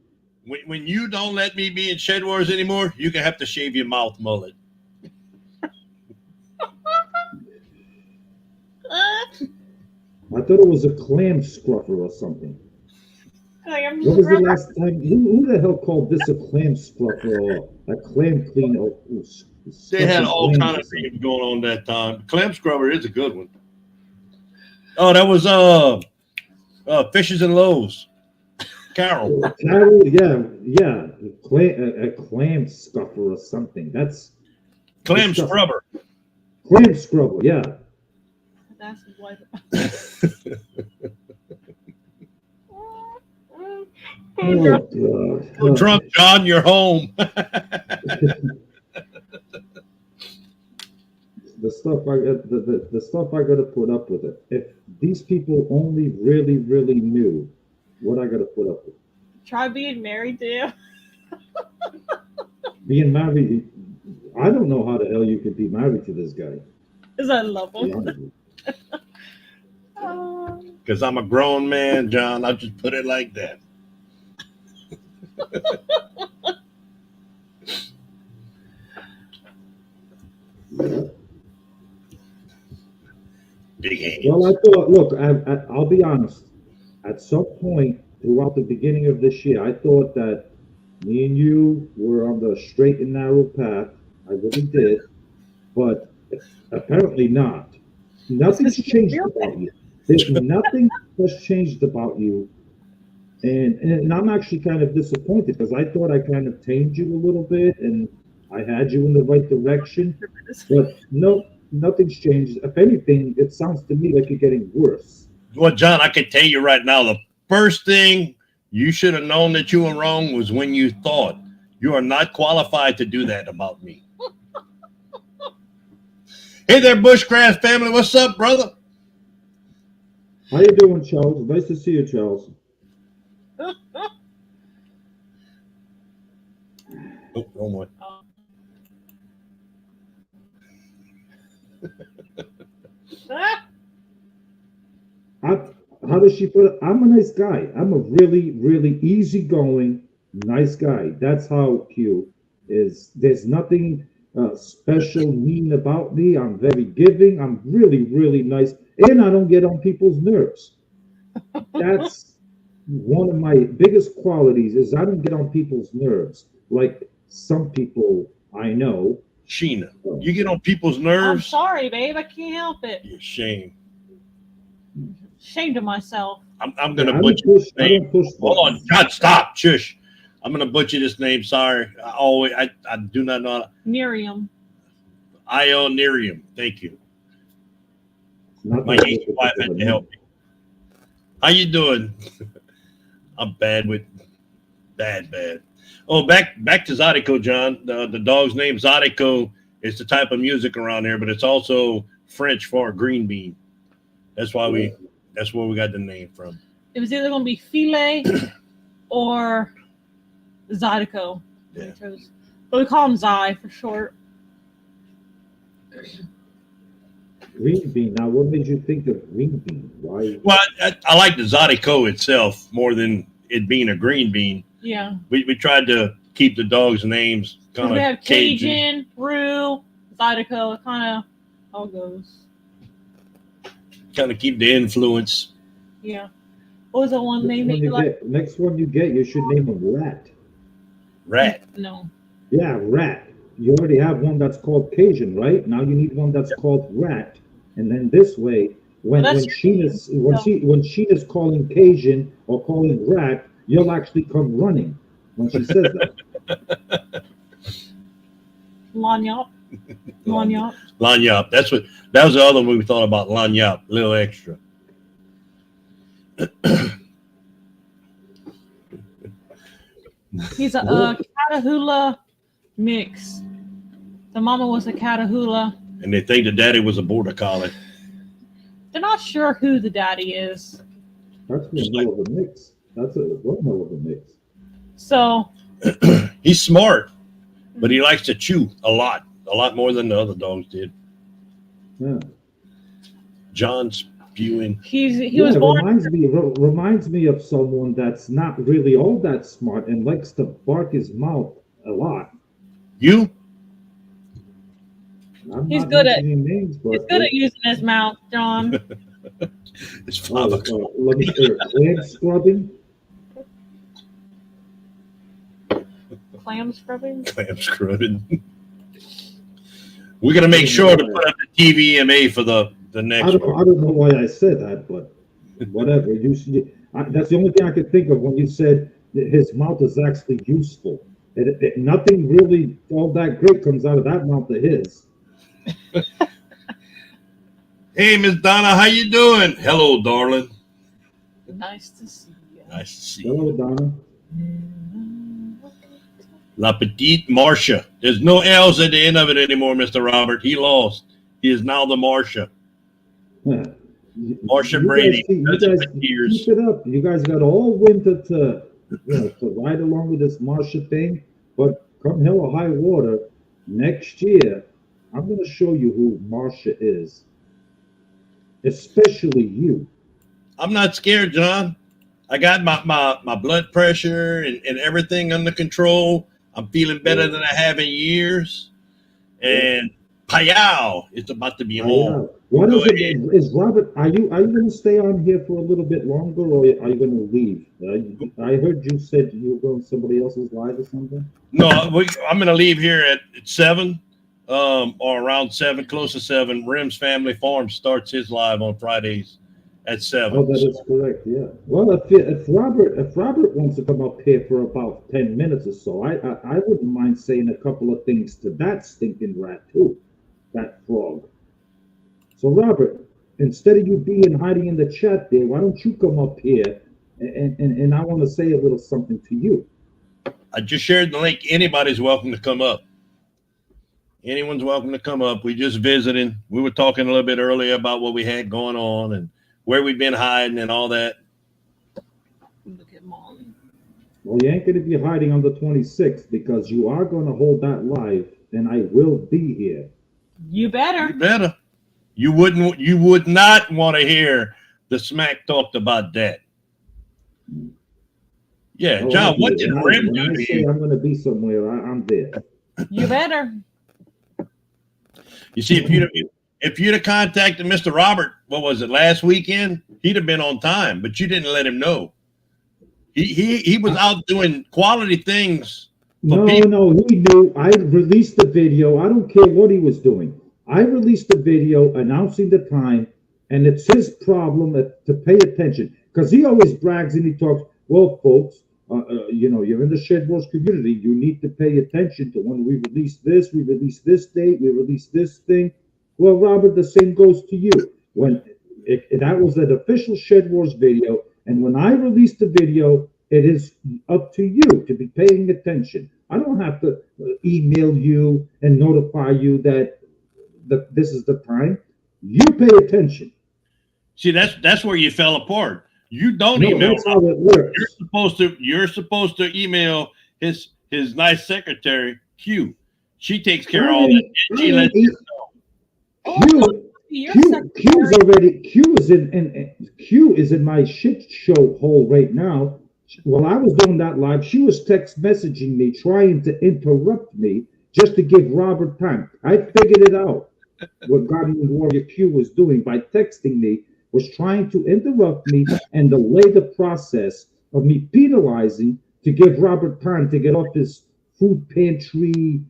When you don't let me be in Shed Wars anymore, you're going to have to shave your mouth mullet.
I thought it was a clam scruffer or something.
I'm
What was the last time? Who the hell called this a clam scruffer or a clam cleaner?
They had all kind of things going on that time. Clam scrubber is a good one. Oh, that was Fishes and Loaves. Carol.
Carol, yeah, a clam scuffer or something. That's
Clam
Good stuff.
scrubber.
clam scrubber. Yeah,
That's what.
Oh,
Go
God.
drunk, John. You're home.
The stuff I got, the stuff I got to put up with it. If these people only really knew what I got to put up with.
Try being married to you.
Being married, I don't know how the hell you could be married to this guy.
Is I love
To be
him.
honest with you.
Because I'm a grown man, John. I'll just put it like that. Big hands.
Well, I thought, look, I'll be honest. At some point throughout the beginning of this year, I thought that me and you were on the straight and narrow path. I really did. But apparently not. Nothing's changed about you. Nothing has changed about you. And I'm actually kind of disappointed because I thought I kind of tamed you a little bit and I had you in the right direction. But no, nothing's changed. If anything, it sounds to me like you're getting worse.
Well, John, I can tell you right now, the first thing you should have known that you were wrong was when you thought you are not qualified to do that about me. Hey there, Bushcraft family. What's up, brother?
How you doing, Charles? Nice to see you, Charles.
Oh, wrong one.
How does she put it? I'm a nice guy. I'm a really easygoing, nice guy. That's how Q is. There's nothing special, mean about me. I'm very giving. I'm really nice. And I don't get on people's nerves. That's one of my biggest qualities is I don't get on people's nerves. Like some people I know.
Sheena, you get on people's
I'm
nerves?
sorry, babe. I can't help it.
You're shame.
Ashamed of myself.
I'm going to
I
butcher
don't
this
push, I
name.
don't push
Hold on.
buttons.
God, stop. Shush. I'm going to butcher this name. Sorry. I do not know.
Miriam.
Ionirium. Thank you.
Not
My
that
Asian wife
difficult
had
of
to
a
help me. How you doing? I'm bad. Oh, back to Zydeco, John. The dog's name Zydeco is the type of music around here, but it's also French for green bean. That's why that's where we got the name from.
It was either going to be Filet or Zydeco.
Yeah.
But we call him Zy for short.
Green bean. Now, what made you think of green bean? Why?
Well, I like the Zydeco itself more than it being a green bean.
Yeah.
We tried to keep the dog's names kind
We
of
have Cajun, Rue, Zydeco. It kind of all goes.
Kind of keep the influence.
Yeah. What was that one name that you like?
Next one you get, you should name him Rat.
Rat.
No.
Yeah, Rat. You already have one that's called Cajun, right? Now you need one that's called Rat. And then this way, when Sheena's calling Cajun or calling Rat, you'll actually come running when she says that.
Lanyap. Lanyap.
Lanyap. That was the other one we thought about. Lanyap. A little extra.
He's a Catahoula mix. The mama was a Catahoula.
And they think the daddy was a border collie.
They're not sure who the daddy is.
That's one hell of a mix. That's one hell of a mix.
So
He's smart, but he likes to chew a lot more than the other dogs did.
Yeah.
John's spewing.
he was born.
Reminds me of someone that's not really all that smart and likes to bark his mouth a lot.
You?
He's good at
names, but
He's good at using his mouth, John.
It's 5 o'clock.
let me hear clam scrubbing.
Clam scrubbing.
Clam scrubbing. We're gonna make sure to put up the TVMA for the next
I
one.
don't know why I said that, but whatever. That's the only thing I could think of when you said that his mouth is actually useful. Nothing really all that great comes out of that mouth of his.
Hey, Miss Donna, how you doing? Hello, darling.
Nice to see you.
Nice to see you.
Hello, Donna.
La Petite Marcia. There's no L's at the end of it anymore, Mr. Robert. He lost. He is now the Marcia.
Yeah.
Marcia
You
Brady.
guys keep-
That's
you guys
for years.
keep it up. You guys got all winter to, to ride along with this Marsha thing. But come hell or high water, next year, I'm going to show you who Marsha is. Especially you.
I'm not scared, John. I got my blood pressure and everything under control. I'm feeling better than I have in years. And Payal is about to be home.
What
Go
is it? Is Robert? Are you going to stay on here for a little bit longer, or are you going to leave? I heard you said you were going to somebody else's live or something.
No, I'm going to leave here at 7, or around 7, close to 7. Rim's Family Farm starts his live on Fridays at 7.
Oh, that is correct. Yeah. Well, if Robert wants to come up here for about 10 minutes or so, I wouldn't mind saying a couple of things to that stinking rat too, that frog. So Robert, instead of you being hiding in the chat there, why don't you come up here and I want to say a little something to you.
I just shared the link. Anybody's welcome to come up. Anyone's welcome to come up. We just visiting. We were talking a little bit earlier about what we had going on and where we've been hiding and all that.
Look at Molly.
Well, you ain't going to be hiding on the 26th because you are going to hold that live, and I will be here.
You better.
You better. You would not want to hear the smack talked about that. Yeah,
Oh,
John, what
when
did
I-
Rim
when
do
I
to
say
you?
I'm going to be somewhere, I'm there.
You better.
You see, if you'd have contacted Mr. Robert, what was it, last weekend, he'd have been on time, but you didn't let him know. He was out doing quality things.
No,
people-
no, he knew. I released the video. I don't care what he was doing. I released the video announcing the time, and it's his problem to pay attention because he always brags and he talks. Well, folks, you're in the Shed Wars community. You need to pay attention to when we release this date, we release this thing. Well, Robert, the same goes to you. When that was an official Shed Wars video, and when I release the video, it is up to you to be paying attention. I don't have to email you and notify you that this is the time. You pay attention.
See, that's where you fell apart. You don't
No,
email.
that's how it works.
You're supposed to email his nice secretary, Q. She takes care of all that. She lets you know.
Your
Q
secretary.
is already Q is in my shit show hole right now. While I was doing that live, she was text messaging me, trying to interrupt me just to give Robert time. I figured it out. What Guardian Warrior Q was doing by texting me was trying to interrupt me and delay the process of me penalizing to give Robert time to get off his food pantry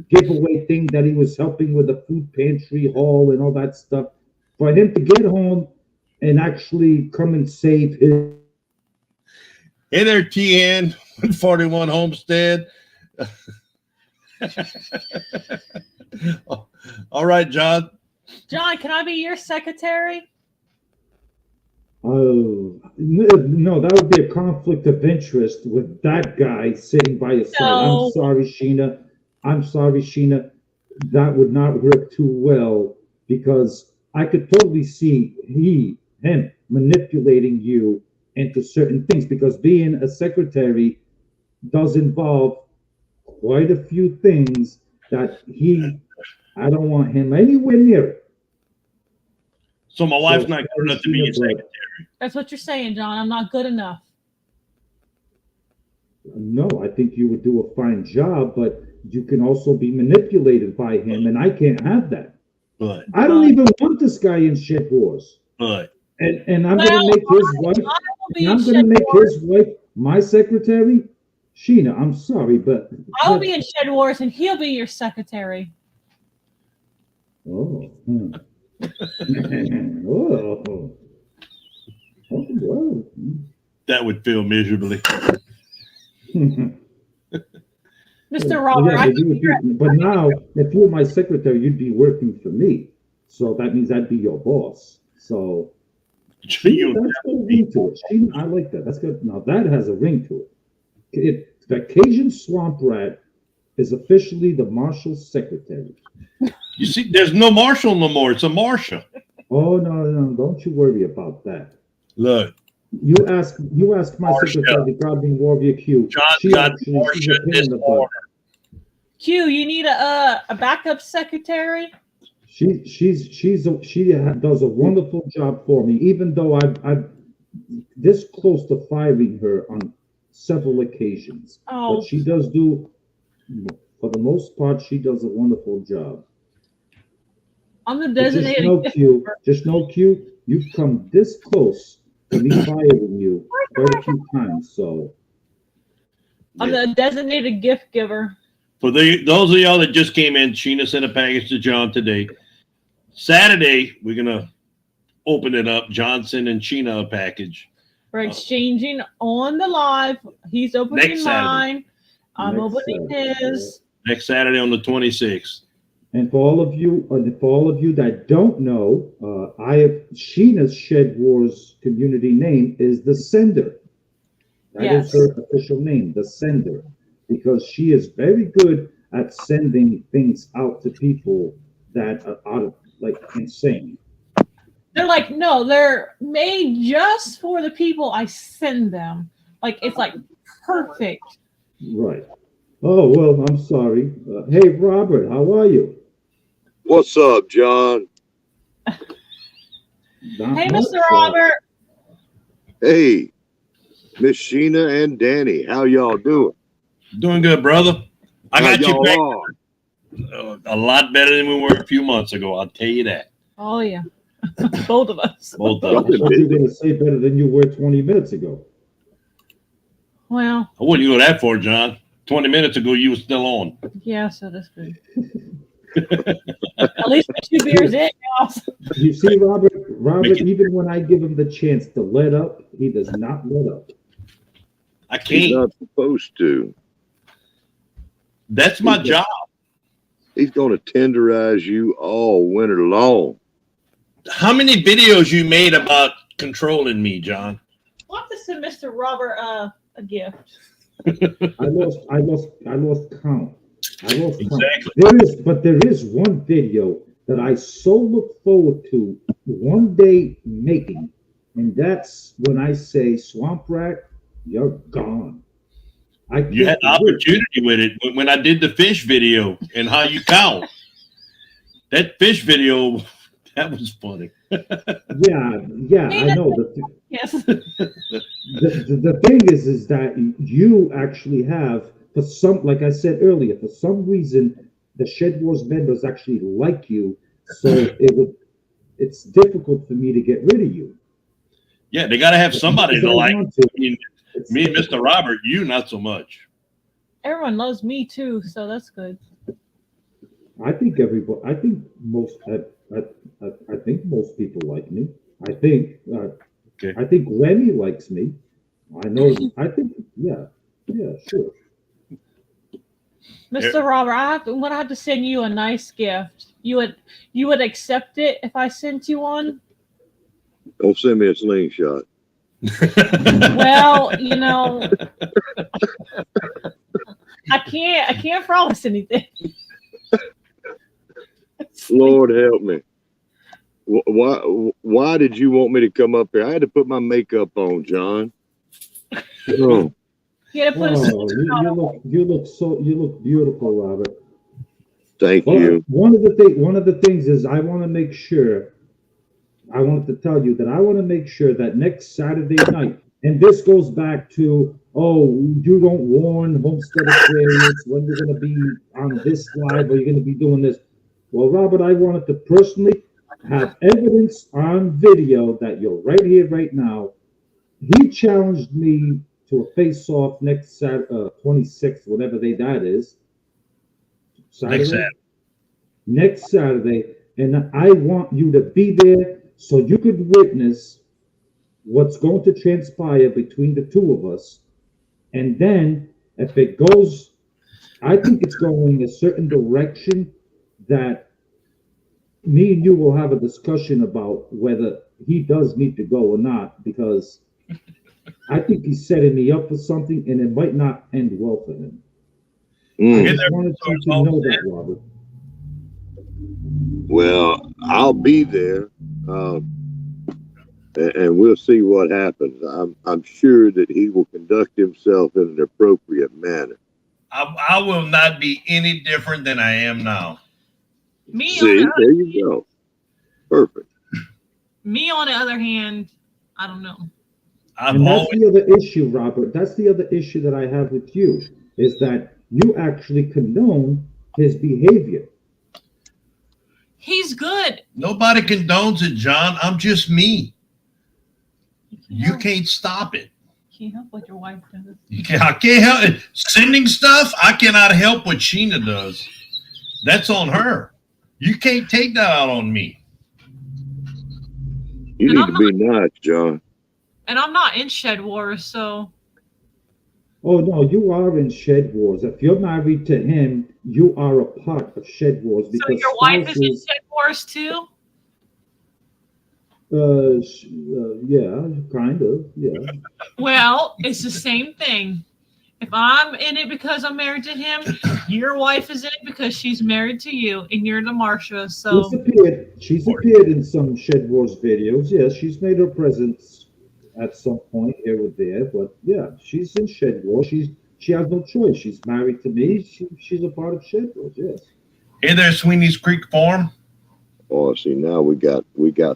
giveaway thing that he was helping with the food pantry haul and all that stuff. For him to get home and actually come and save his.
Hey there, TN 41 Homestead. All right, John.
John, can I be your secretary?
Oh, no, that would be a conflict of interest with that guy sitting by his side.
No.
I'm sorry, Sheena. That would not work too well because I could totally see him manipulating you into certain things because being a secretary does involve quite a few things that I don't want him anywhere near it.
So my wife's
So,
not good enough to be your
Sheena,
secretary.
That's what you're saying, John. I'm not good enough.
No, I think you would do a fine job, but you can also be manipulated by him, and I can't have that.
But
I don't even want this guy in Shed Wars. And I'm gonna make his wife.
I will be
And I'm
in
gonna
Shed
make
Wars.
his wife my secretary. Sheena, I'm sorry, but
I will be in Shed Wars, and he'll be your secretary.
oh, oh, well.
that would feel miserably.
Mr. Robert,
Yeah, but now, if you were my secretary, you'd be working for me. So that means I'd be your boss. So that's
You-
got a ring to it. I like that. That's good. Now that has a ring to it. The Cajun Swamp Rat is officially the Marshal's secretary.
You see, there's no Marshall no more. It's a Marshall.
Oh no, don't you worry about that.
Look,
You ask my
Marsha.
secretary, Godwin Warrior Q.
John
She
got
actually, she's a
Marcia
pain
this
in the butt.
morning.
Q, you need a backup secretary.
She does a wonderful job for me, even though I've this close to firing her on several occasions.
Oh,
But she does do, for the most part, she does a wonderful job.
I'm the
But just
designated
know,
gift
Q,
giver.
just know, Q, you've come this close to me firing you quite a few times. So
I'm the designated gift giver.
For those of y'all that just came in, Sheena sent a package to John today. Saturday, we're gonna open it up. Johnson and Sheena a package.
We're exchanging on the live. He's opening
Next Saturday.
mine. I'm
Next
opening
Saturday,
his.
Next Saturday on the 26th.
and for all of you that don't know, Sheena's Shed Wars community name is the Sender. That is
Yes.
her official name, the Sender, because she is very good at sending things out to people that are out of like insane.
They're like, no, they're made just for the people I send them. Like, it's like perfect.
Right. Oh well, I'm sorry. Hey Robert, how are you?
What's up, John?
Not
Hey,
much,
Mr. Robert.
Hey, Miss Sheena and Danny, how y'all doing?
Doing good, brother. I
How
got you
y'all
back
are?
a lot better than we were a few months ago. I'll tell you that.
Oh, yeah. Both of us.
Both
I
of
thought
us.
you were going to say better than you were 20 minutes ago.
Well,
I wouldn't go that far, John. 20 minutes ago, you were still on.
yeah, so that's good. At least we're 2 beers in, y'all.
You see, Robert,
Make it-
even when I give him the chance to let up, he does not let up.
I
He's
can't.
not supposed to.
That's my job.
He's going to tenderize you all winter long.
How many videos you made about controlling me, John?
We'll have to send Mr. Robert a gift.
I lost count. I lost count.
Exactly.
There is one video that I so look forward to one day making, and that's when I say, Swamp Rat, you're gone.
You had the opportunity with it when I did the fish video and how you count. That fish video, that was funny.
Yeah, I know.
Yes.
The thing is that you actually have, for some, like I said earlier, for some reason, the Shed Wars members actually like you, so it's difficult for me to get rid of you.
Yeah, they got to have somebody
Because
to
I
like.
want to.
I mean, me and Mr. Robert, you not so much.
Everyone loves me too, so that's good.
I think everybody. I think most. I think most people like me. I think.
Okay.
I think Remy likes me. I know. I think. Yeah. Sure.
Mr. Robert, I'm gonna have to send you a nice gift. You would accept it if I sent you one?
Don't send me a slingshot.
Well, you know, I can't promise anything.
Lord help me. Why did you want me to come up here? I had to put my makeup on, John. Oh,
You gotta put a
Oh, you look beautiful, Robert.
thank
Well,
you.
one of the things is I want to make sure. I wanted to tell you that I want to make sure that next Saturday night, and this goes back to, you don't warn Homestead Aquarius when you're going to be on this live or you're going to be doing this. Well, Robert, I wanted to personally have evidence on video that you're right here, right now. He challenged me to a face-off next Saturday, 26th, whatever day that is. Next Saturday, and I want you to be there so you could witness what's going to transpire between the two of us. And then if it goes, I think it's going a certain direction that me and you will have a discussion about whether he does need to go or not, because I think he's setting me up for something, and it might not end well for him. I
Mm.
just wanted you to know that, Robert.
Well, I'll be there, and we'll see what happens. I'm sure that he will conduct himself in an appropriate manner.
I will not be any different than I am now.
Me,
See,
on
there you go. Perfect.
me on the other hand, I don't know.
I've
And that's
always
the other issue, Robert. That's the other issue that I have with you, is that you actually condone his behavior.
He's good.
nobody condones it, John. I'm just me. You
help.
can't stop it.
Can't help what your wife does.
I can't help it. Sending stuff, I cannot help what Sheena does. That's on her. You can't take that out on me.
You
And
need
I'm
to be nice, John.
And I'm not in Shed Wars, so
Oh no, you are in Shed Wars. If you're married to him, you are a part of Shed Wars,
so
because
your wife is in
spouses.
Shed Wars too?
Yeah, kind of. Yeah.
Well, it's the same thing. If I'm in it because I'm married to him, your wife is in it because she's married to you, and you're the Marsha. So
She's appeared in some Shed Wars videos. Yes, she's made her presence at some point here or there. But yeah, she's in Shed Wars. She has no choice. She's married to me. She's a part of Shed Wars. Yes.
Hey there, Sweeney's Creek Farm.
Oh, see, now we got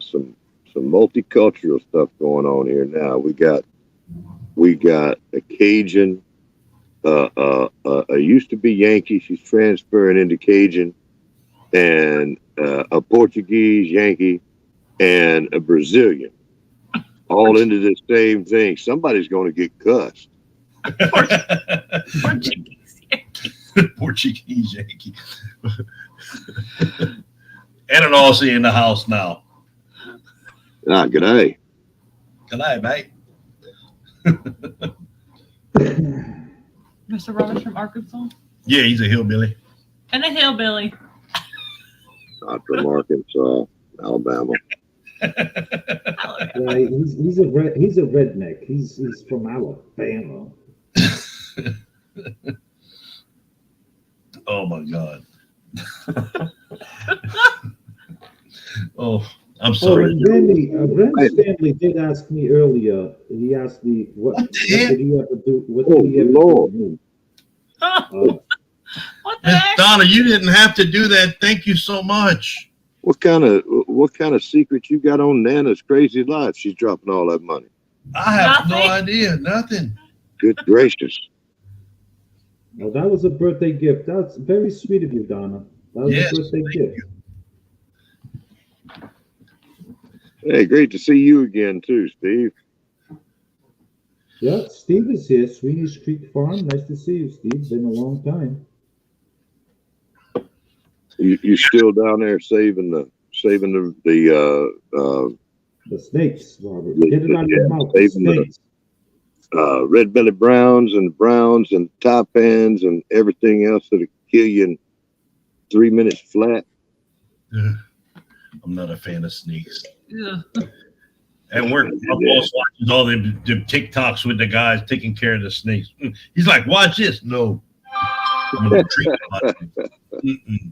some multicultural stuff going on here. Now we got a Cajun, used to be Yankee. She's transferring into Cajun, and a Portuguese Yankee, and a Brazilian, all into the same thing. Somebody's going to get cussed.
Portuguese Yankee.
Portuguese Yankee. And an Aussie in the house now.
Ah, good day.
Good night, mate.
Mr. Roberts from Arkansas.
Yeah, he's a hillbilly.
And a hillbilly.
Not from Arkansas, Alabama.
Yeah, he's a redneck. He's from Alabama.
Oh my God. Oh, I'm
Oh,
sorry.
and Randy's family did ask me earlier. He asked me what
the heck?
did he ever do? What
Oh,
did he ever
Lord.
do?
What the
Miss
heck?
Donna, you didn't have to do that. Thank you so much.
What kind of secret you got on Nana's crazy life? She's dropping all that money.
I have no
Nothing.
idea. Nothing.
Good gracious.
Well, that was a birthday gift. That's very sweet of you, Donna. That was
Yes,
a birthday
thank
gift.
Hey, great to see you again too, Steve.
Yeah, Steve is here, Sweeney's Creek Farm. Nice to see you, Steve. Been a long time.
You still down there saving the
The snakes, Robert.
Yeah,
Get it out of your
yeah,
mouth. The
saving the-
snakes.
red belly browns and top pans and everything else that'll kill you in 3 minutes flat.
I'm not a fan of snakes.
Ugh.
And my boss watches all them TikToks with the guys taking care of the snakes. He's like, watch this. No. I'm gonna treat it like it. Mm-mm.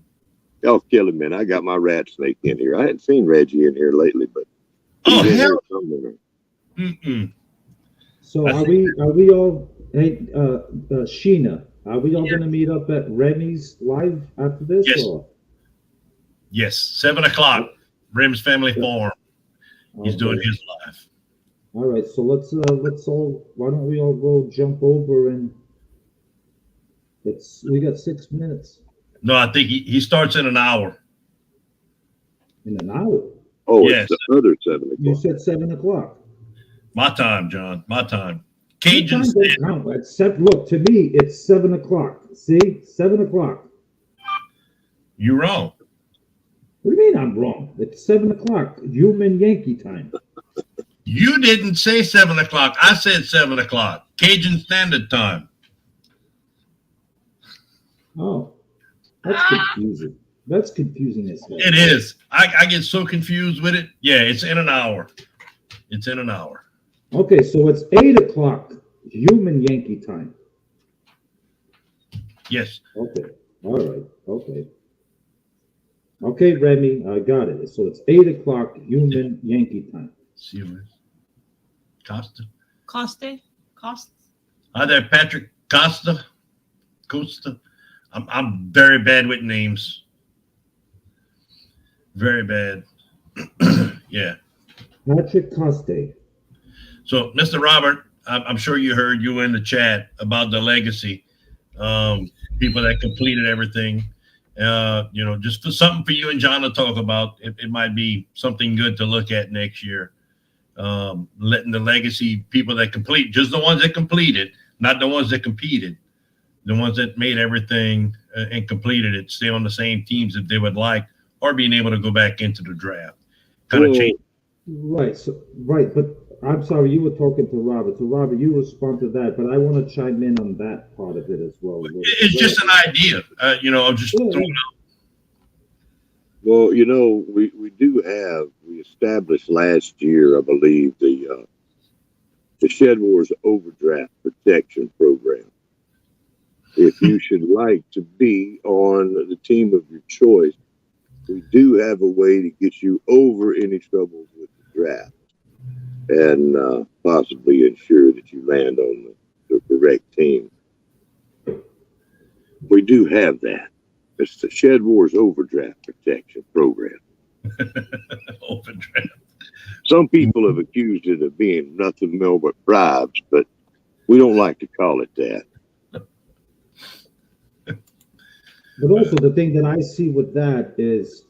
Y'all killing me. And I got my rat snake in here. I hadn't seen Reggie in here lately, but
Oh,
he's in
hell.
here somewhere.
Mm-mm.
So
I
are we all? Hey, Sheena, are we all going to meet up at Rennie's live after this?
Yes.
Or?
Yes, 7 o'clock. Rim's Family Farm. He's
Okay.
doing his live.
All right, so let's all. Why don't we all go jump over and we got 6 minutes
No, I think he starts in an hour.
in an hour.
Oh,
Yes.
it's the other 7
You
o'clock.
said 7:00.
My time, John. My time.
Your
Cajun
time don't
Stand.
count. Look, to me, it's 7:00. See, 7:00.
You wrong.
What do you mean I'm wrong? It's 7:00 human Yankee time.
You didn't say 7 o'clock. I said 7 o'clock. Cajun Standard Time.
Oh, that's confusing. That's confusing as hell.
It is. I get so confused with it. Yeah, it's in an hour. It's in an hour.
Okay, so it's 8 o'clock human Yankee time.
Yes.
Okay, all right, okay. Okay, Remy, I got it. So it's 8 o'clock human Yankee time.
See you. Costa.
Costa?
Hi there, Patrick Costa. I'm very bad with names. Very bad. Yeah.
Patrick Coste.
So, Mr. Robert, I'm sure you heard you in the chat about the legacy. People that completed everything. Just for something for you and John to talk about. It might be something good to look at next year. Letting the legacy people that complete, just the ones that completed, not the ones that competed, the ones that made everything and completed it, stay on the same teams if they would like, or being able to go back into the draft. Kind of change.
Right, but I'm sorry, you were talking to Robert. So Robert, you respond to that, but I want to chime in on that part of it as well.
It's just an idea. I'm just throwing out.
Well, we established last year, I believe, the Shed Wars Overdraft Protection Program. If you should like to be on the team of your choice, we do have a way to get you over any troubles with the draft and possibly ensure that you land on the correct team. We do have that. It's the Shed Wars Overdraft Protection Program.
Overdraft.
Some people have accused it of being nothing more but bribes, but we don't like to call it that.
But also the thing that I see with that is,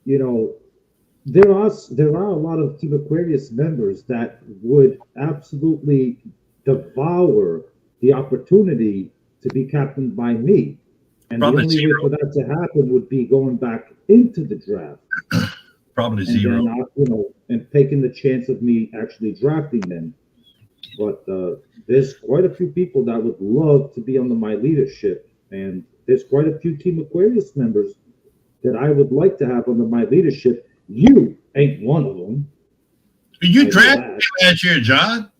there are a lot of Team Aquarius members that would absolutely devour the opportunity to be captained by me. And
Probably
the only
zero.
way for that to happen would be going back into the draft.
Probably
And
zero.
then, and taking the chance of me actually drafting them. But there's quite a few people that would love to be under my leadership. And there's quite a few Team Aquarius members that I would like to have under my leadership. You ain't one of them.
You drafted me last year, John.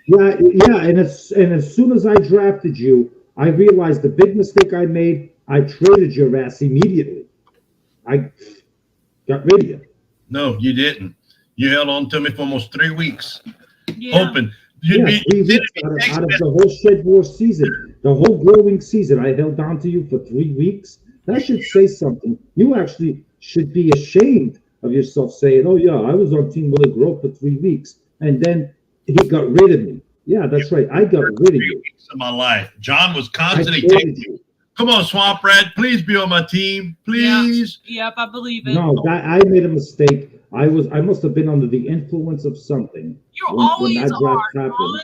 Yeah, and as soon as I drafted you, I realized the big mistake I made. I traded your ass immediately. I got rid of you.
No, you didn't. You held on to me for almost 3 weeks,
Yeah.
hoping
Yeah, 3 weeks out of the whole Shed War season, the whole growing season, I held on to you for 3 weeks. That should say something. You actually should be ashamed of yourself saying, "Oh yeah, I was on Team Willie Grove for 3 weeks, and then he got rid of me." Yeah, that's right. I got rid of
3
you.
weeks of my life. John was
I
constantly
traded
taking,
you.
come on, Swamp Rat, please be on my team, please.
Yep, I believe it.
No, I made a mistake. I must have been under the influence of something.
You
when
always
that draft
are,
happened.
Ron.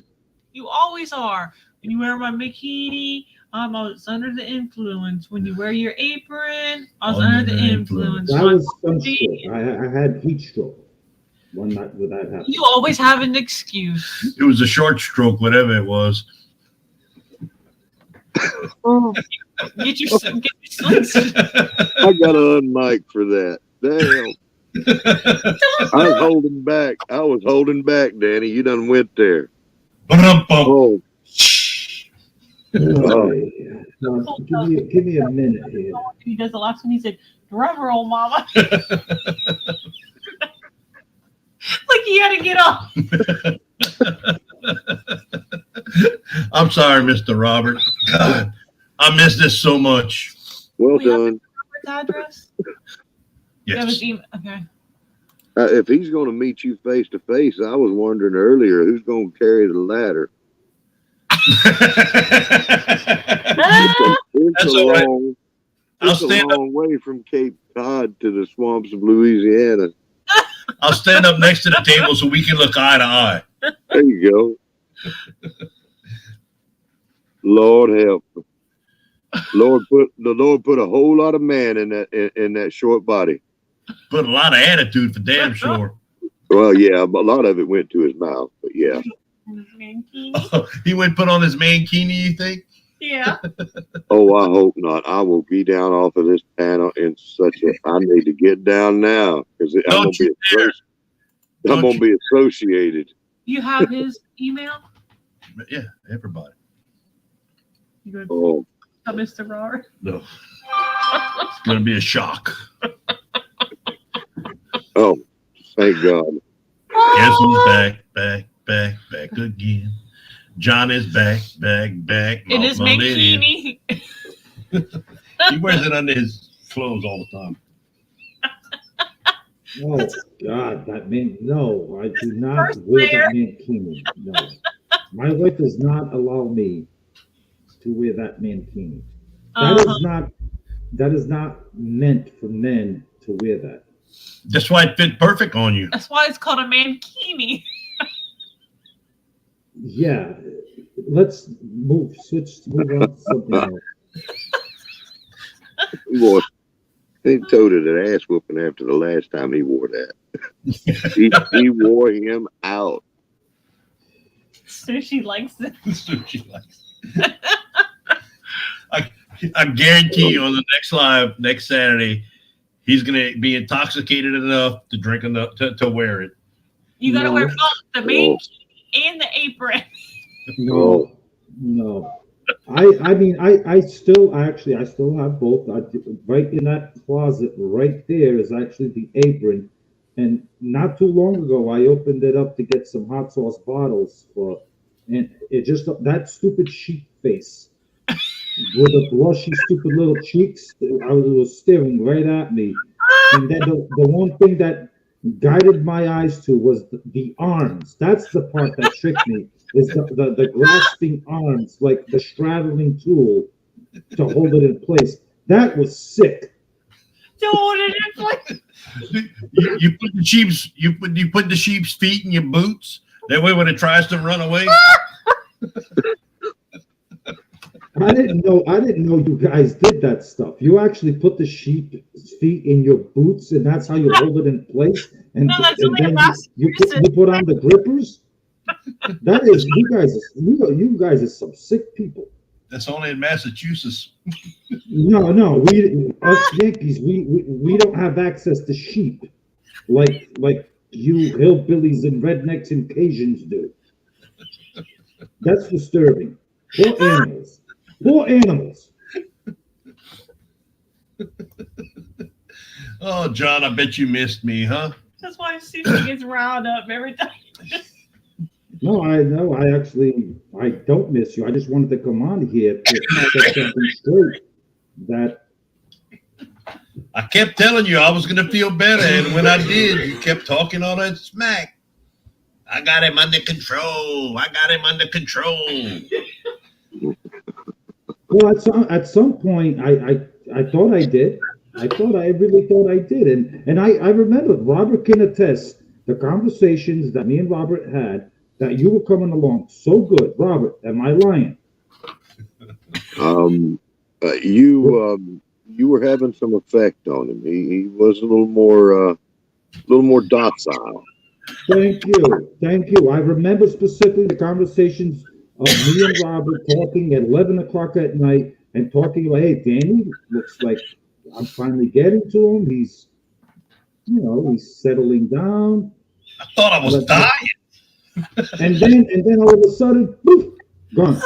You always are. When you wear my bikini, I was under the influence. When you wear your apron, I was under the influence.
That
My
was
body-
sunstroke. I had heat stroke when that happened.
You always have an excuse.
It was a short stroke, whatever it was.
Get your slits.
I got to unmic for that. Damn. I was holding back, Danny. You done went there.
Ba-dum-bum.
Oh,
Okay. Give me a minute here.
He does the last one. He said, "Drum roll, mama." Like he had to get up.
I'm sorry, Mr. Robert. God, I miss this so much.
well
We have
done.
Robert's address? That was
Yes.
okay.
If he's going to meet you face to face, I was wondering earlier who's going to carry the ladder. It's
That's
a
all right.
long,
I'll
it's a
stand up.
long way from Cape Cod to the swamps of Louisiana.
I'll stand up next to the table so we can look eye to eye.
There you go. Lord help. The Lord put a whole lot of man in that short body.
Put a lot of attitude for damn sure.
Well, yeah, a lot of it went to his mouth, but yeah.
He went put on his mankini, you think?
Yeah.
Oh, I hope not. I will be down off of this panel in such a. I need to get down now because I'm
Don't you dare.
I'm
Don't
gonna
you-
be associated.
You have his email?
Yeah, everybody.
You going
Oh,
to Mr. Robert?
No. It's going to be a shock.
oh, thank God.
Guess who's back again. John is back.
It is
Well, it is.
Mankini.
He wears it under his clothes all the time.
Oh God, that man! No, I do not
First
wear
layer.
that mankini. No, my wife does not allow me to wear that mankini. That is not meant for men to wear that.
That's why it fit perfect on you.
That's why it's called a mankini.
Yeah, let's move on to something else.
Boy, they toted an ass whooping after the last time he wore that. he wore him out.
Sushi likes it.
That's what she likes. I guarantee you on the next live next Saturday, he's going to be intoxicated enough to drink enough to wear it.
You got to
No.
wear both the mankini and the apron.
No. I mean, I still have both. Right in that closet, right there is actually the apron. And not too long ago, I opened it up to get some hot sauce bottles and it just that stupid sheep face with the blushy, stupid little cheeks. I was staring right at me. And then the one thing that guided my eyes to was the arms. That's the part that tricked me. Is the grasping arms, like the straddling tool to hold it in place. That was sick.
Don't hold it in place.
You put the sheep's feet in your boots. That way, when it tries to run away,
I didn't know you guys did that stuff. You actually put the sheep's feet in your boots, and that's how you hold it in place. And,
No, that's
and
only
then
last
you put on the grippers. That is you guys are some sick people.
that's only in Massachusetts.
No, us Yankees, we don't have access to sheep like you hillbillies and rednecks and Cajuns do. That's disturbing. Poor animals. Poor animals.
Oh, John, I bet you missed me, huh?
That's why Sushi gets riled up every time.
No, I don't miss you. I just wanted to come on here to set something straight. That
I kept telling you I was going to feel better, and when I did, you kept talking all that smack. I got him under control.
well, at some point, I thought I did. I really thought I did, and I remember Robert can attest the conversations that me and Robert had. That you were coming along so good, Robert. Am I lying?
You were having some effect on him. He was a little more docile.
Thank you. I remember specifically the conversations of me and Robert talking at 11 o'clock at night and talking about, hey, Danny, looks like I'm finally getting to him. He's settling down.
I thought I was dying.
And then all of a sudden, poof, gone.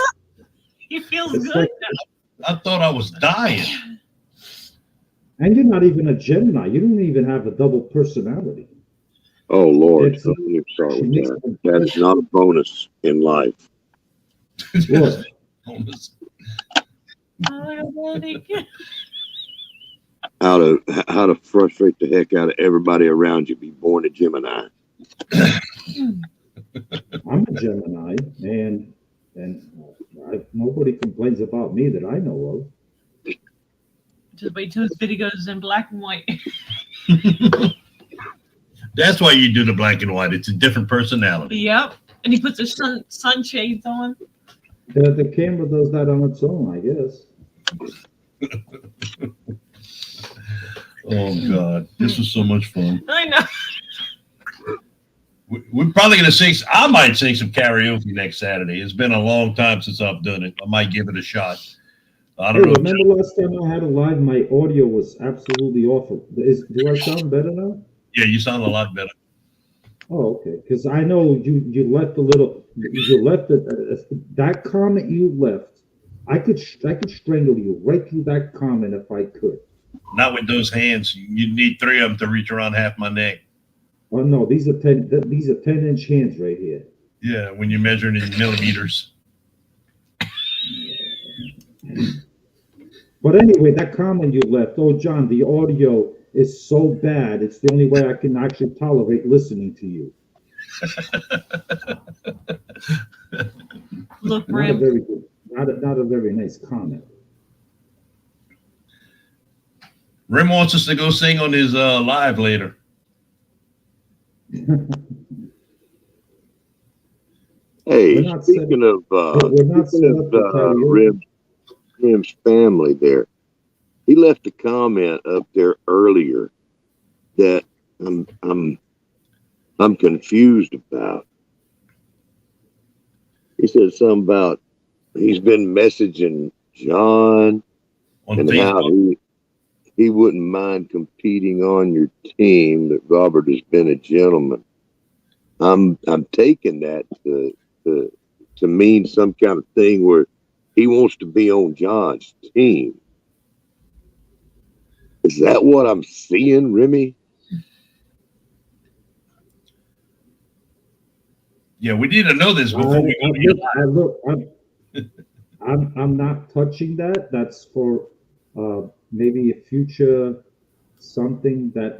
He feels
It's
good
like-
now.
I thought I was dying.
And you're not even a Gemini. You don't even have a double personality.
Oh Lord,
It's-
don't you start with that. That's not a bonus in life.
What?
How to frustrate the heck out of everybody around you. Be born a Gemini.
I'm a Gemini, and nobody complains about me that I know of.
Just wait till his video goes in black and white.
That's why you do the black and white. It's a different personality.
Yep. And he puts his sunshades on.
The camera does that on its own, I guess.
Oh God, this was so much fun.
I know.
We're probably going to sing. I might sing some karaoke next Saturday. It's been a long time since I've done it. I might give it a shot. I
Hey,
don't know.
remember last time I had a live, my audio was absolutely awful. Do I sound better now?
Yeah, you sound a lot better.
Oh, okay. Because I know you left a little. You left that comment you left. I could strangle you right through that comment if I could.
Not with those hands. You need three of them to reach around half my neck.
Oh no, these are 10-inch hands right here.
Yeah, when you're measuring in millimeters.
But anyway, that comment you left. Oh, John, the audio is so bad. It's the only way I can actually tolerate listening to you.
Look,
Not a
Rim.
very good. Not a very nice comment.
Rim wants us to go sing on his live later.
Hey,
We're not
speaking of
we're not set up for karaoke.
Rim's family there, he left a comment up there earlier that I'm confused about. He said something about he's been messaging John
On
and how
Facebook.
he wouldn't mind competing on your team, that Robert has been a gentleman. I'm taking that to mean some kind of thing where he wants to be on John's team. Is that what I'm seeing, Remy?
Yeah, we need to know this before we go.
I'm not touching that. That's for maybe a future something that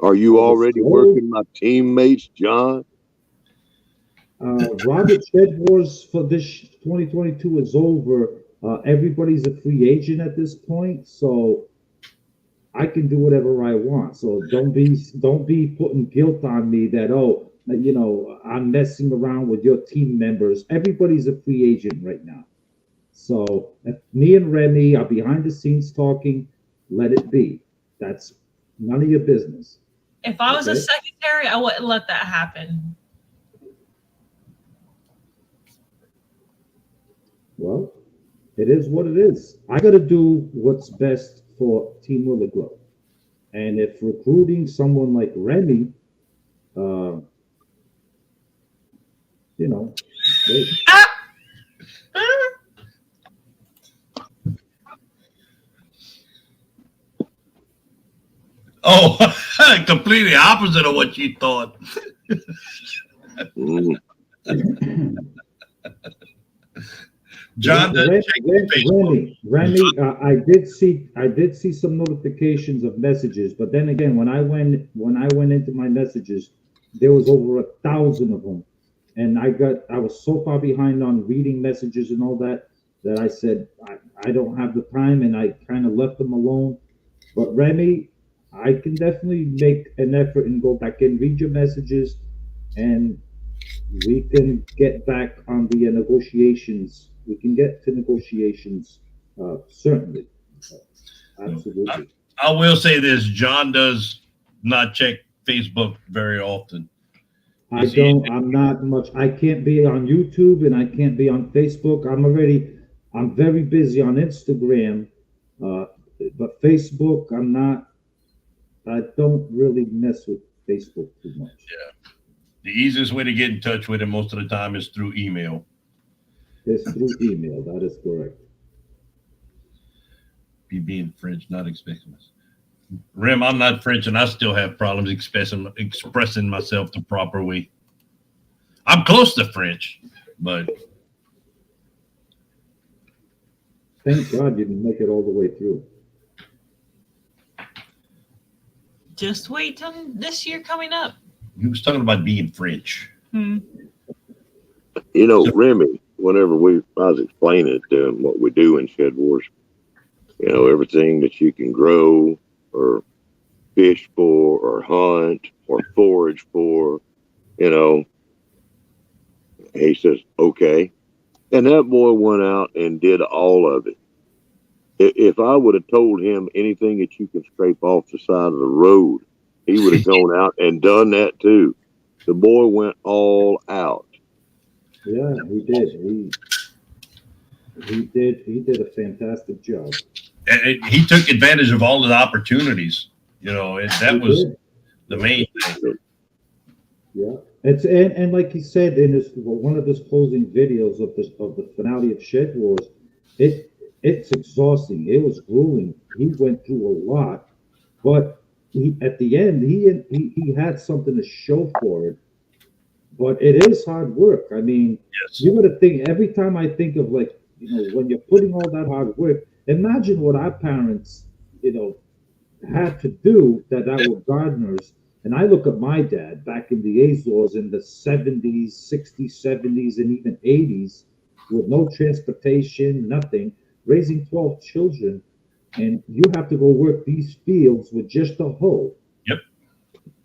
Are you
I'll
already
disclose.
working my teammates, John?
Robert Shed Wars for this 2022 is over. Everybody's a free agent at this point, so I can do whatever I want. So don't be putting guilt on me that I'm messing around with your team members. Everybody's a free agent right now. So if me and Remy are behind the scenes talking, let it be. That's none of your business.
If I was a
Okay.
secretary, I wouldn't let that happen.
Well, it is what it is. I got to do what's best for Team Willow Grove. And if recruiting someone like Remy, they-
Oh, completely opposite of what you thought.
Mm.
John doesn't check Facebook.
Remy, I did see some notifications of messages, but then again, when I went into my messages, there was over 1,000 of them, and I was so far behind on reading messages and all that I said I don't have the time, and I kind of left them alone. But Remy, I can definitely make an effort and go back and read your messages, and we can get back on the negotiations. We can get to negotiations, certainly. Absolutely.
I will say this: John does not check Facebook very often.
I'm not much. I can't be on YouTube and I can't be on Facebook. I'm very busy on Instagram, but Facebook, I don't really mess with Facebook too much.
Yeah. The easiest way to get in touch with him most of the time is through email.
It's through email. That is correct.
Be being French, not expressing myself. Rim, I'm not French, and I still have problems expressing myself the proper way. I'm close to French, but
Thank God you didn't make it all the way through.
Just wait till this year coming up.
he was talking about being French.
You know, Remy, whenever I was explaining to him what we do in Shed Wars, everything that you can grow or fish for or hunt or forage for, he says, okay. And that boy went out and did all of it. If I would have told him anything that you can scrape off the side of the road, he would have gone out and done that too. The boy went all out.
Yeah, he did. He did a fantastic job.
And he took advantage of all of the opportunities. That
He
was
did.
the main thing.
Yeah, and like he said in one of his closing videos of the finale of Shed Wars, it's exhausting. It was grueling. He went through a lot, but at the end he had something to show for it. But it is hard work. I mean,
Yes.
you got to think every time I think of, like, when you're putting all that hard work. Imagine what our parents, had to do that were gardeners. And I look at my dad back in the Azores in the 70s, 60s, 70s, and even 80s with no transportation, nothing, raising 12 children. And you have to go work these fields with just a hoe.
Yep.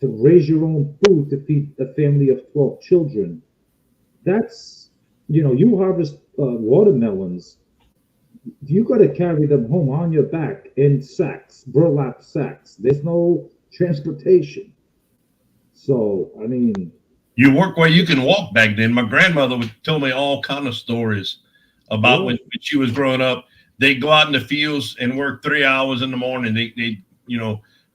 To raise your own food to feed a family of 12 children. That's, you harvest watermelons. You got to carry them home on your back in sacks, burlap sacks. There's no transportation. So, I mean,
You work where you can walk back then. My grandmother would tell me all kind of stories about when she was growing up. They'd go out in the fields and work 3 hours in the morning. They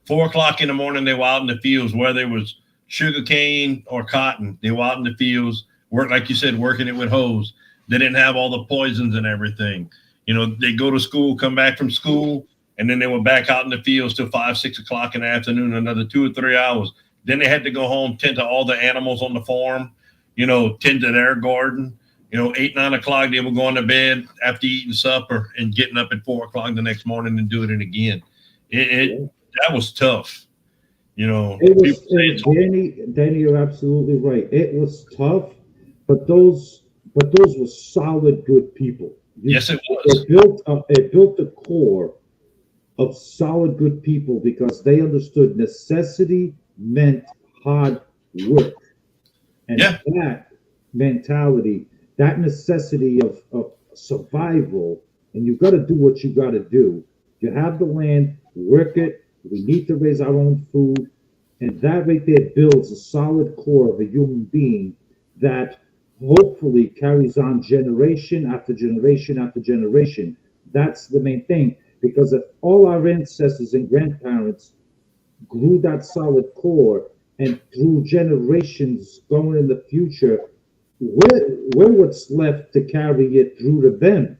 4 o'clock in the morning, they were out in the fields, where there was sugar cane or cotton. They were out in the fields, work, like you said, working it with hoes. They didn't have all the poisons and everything. They go to school, come back from school, and then they were back out in the fields till 5, 6 o'clock in the afternoon, another 2 or 3 hours. Then they had to go home, tend to all the animals on the farm, tend to their garden. 8, 9 o'clock, they were going to bed after eating supper and getting up at 4 o'clock the next morning and doing it again. That was tough.
It was Danny, you're absolutely right. It was tough, but those were solid, good people.
Yes, it was.
It built a core of solid, good people because they understood necessity meant hard work. And that mentality, that necessity of survival, and you got to do what you got to do. You have the land, work it. We need to raise our own food. And that right there builds a solid core of a human being that hopefully carries on generation after generation after generation. That's the main thing. Because if all our ancestors and grandparents grew that solid core and through generations going in the future, we're what's left to carry it through to them.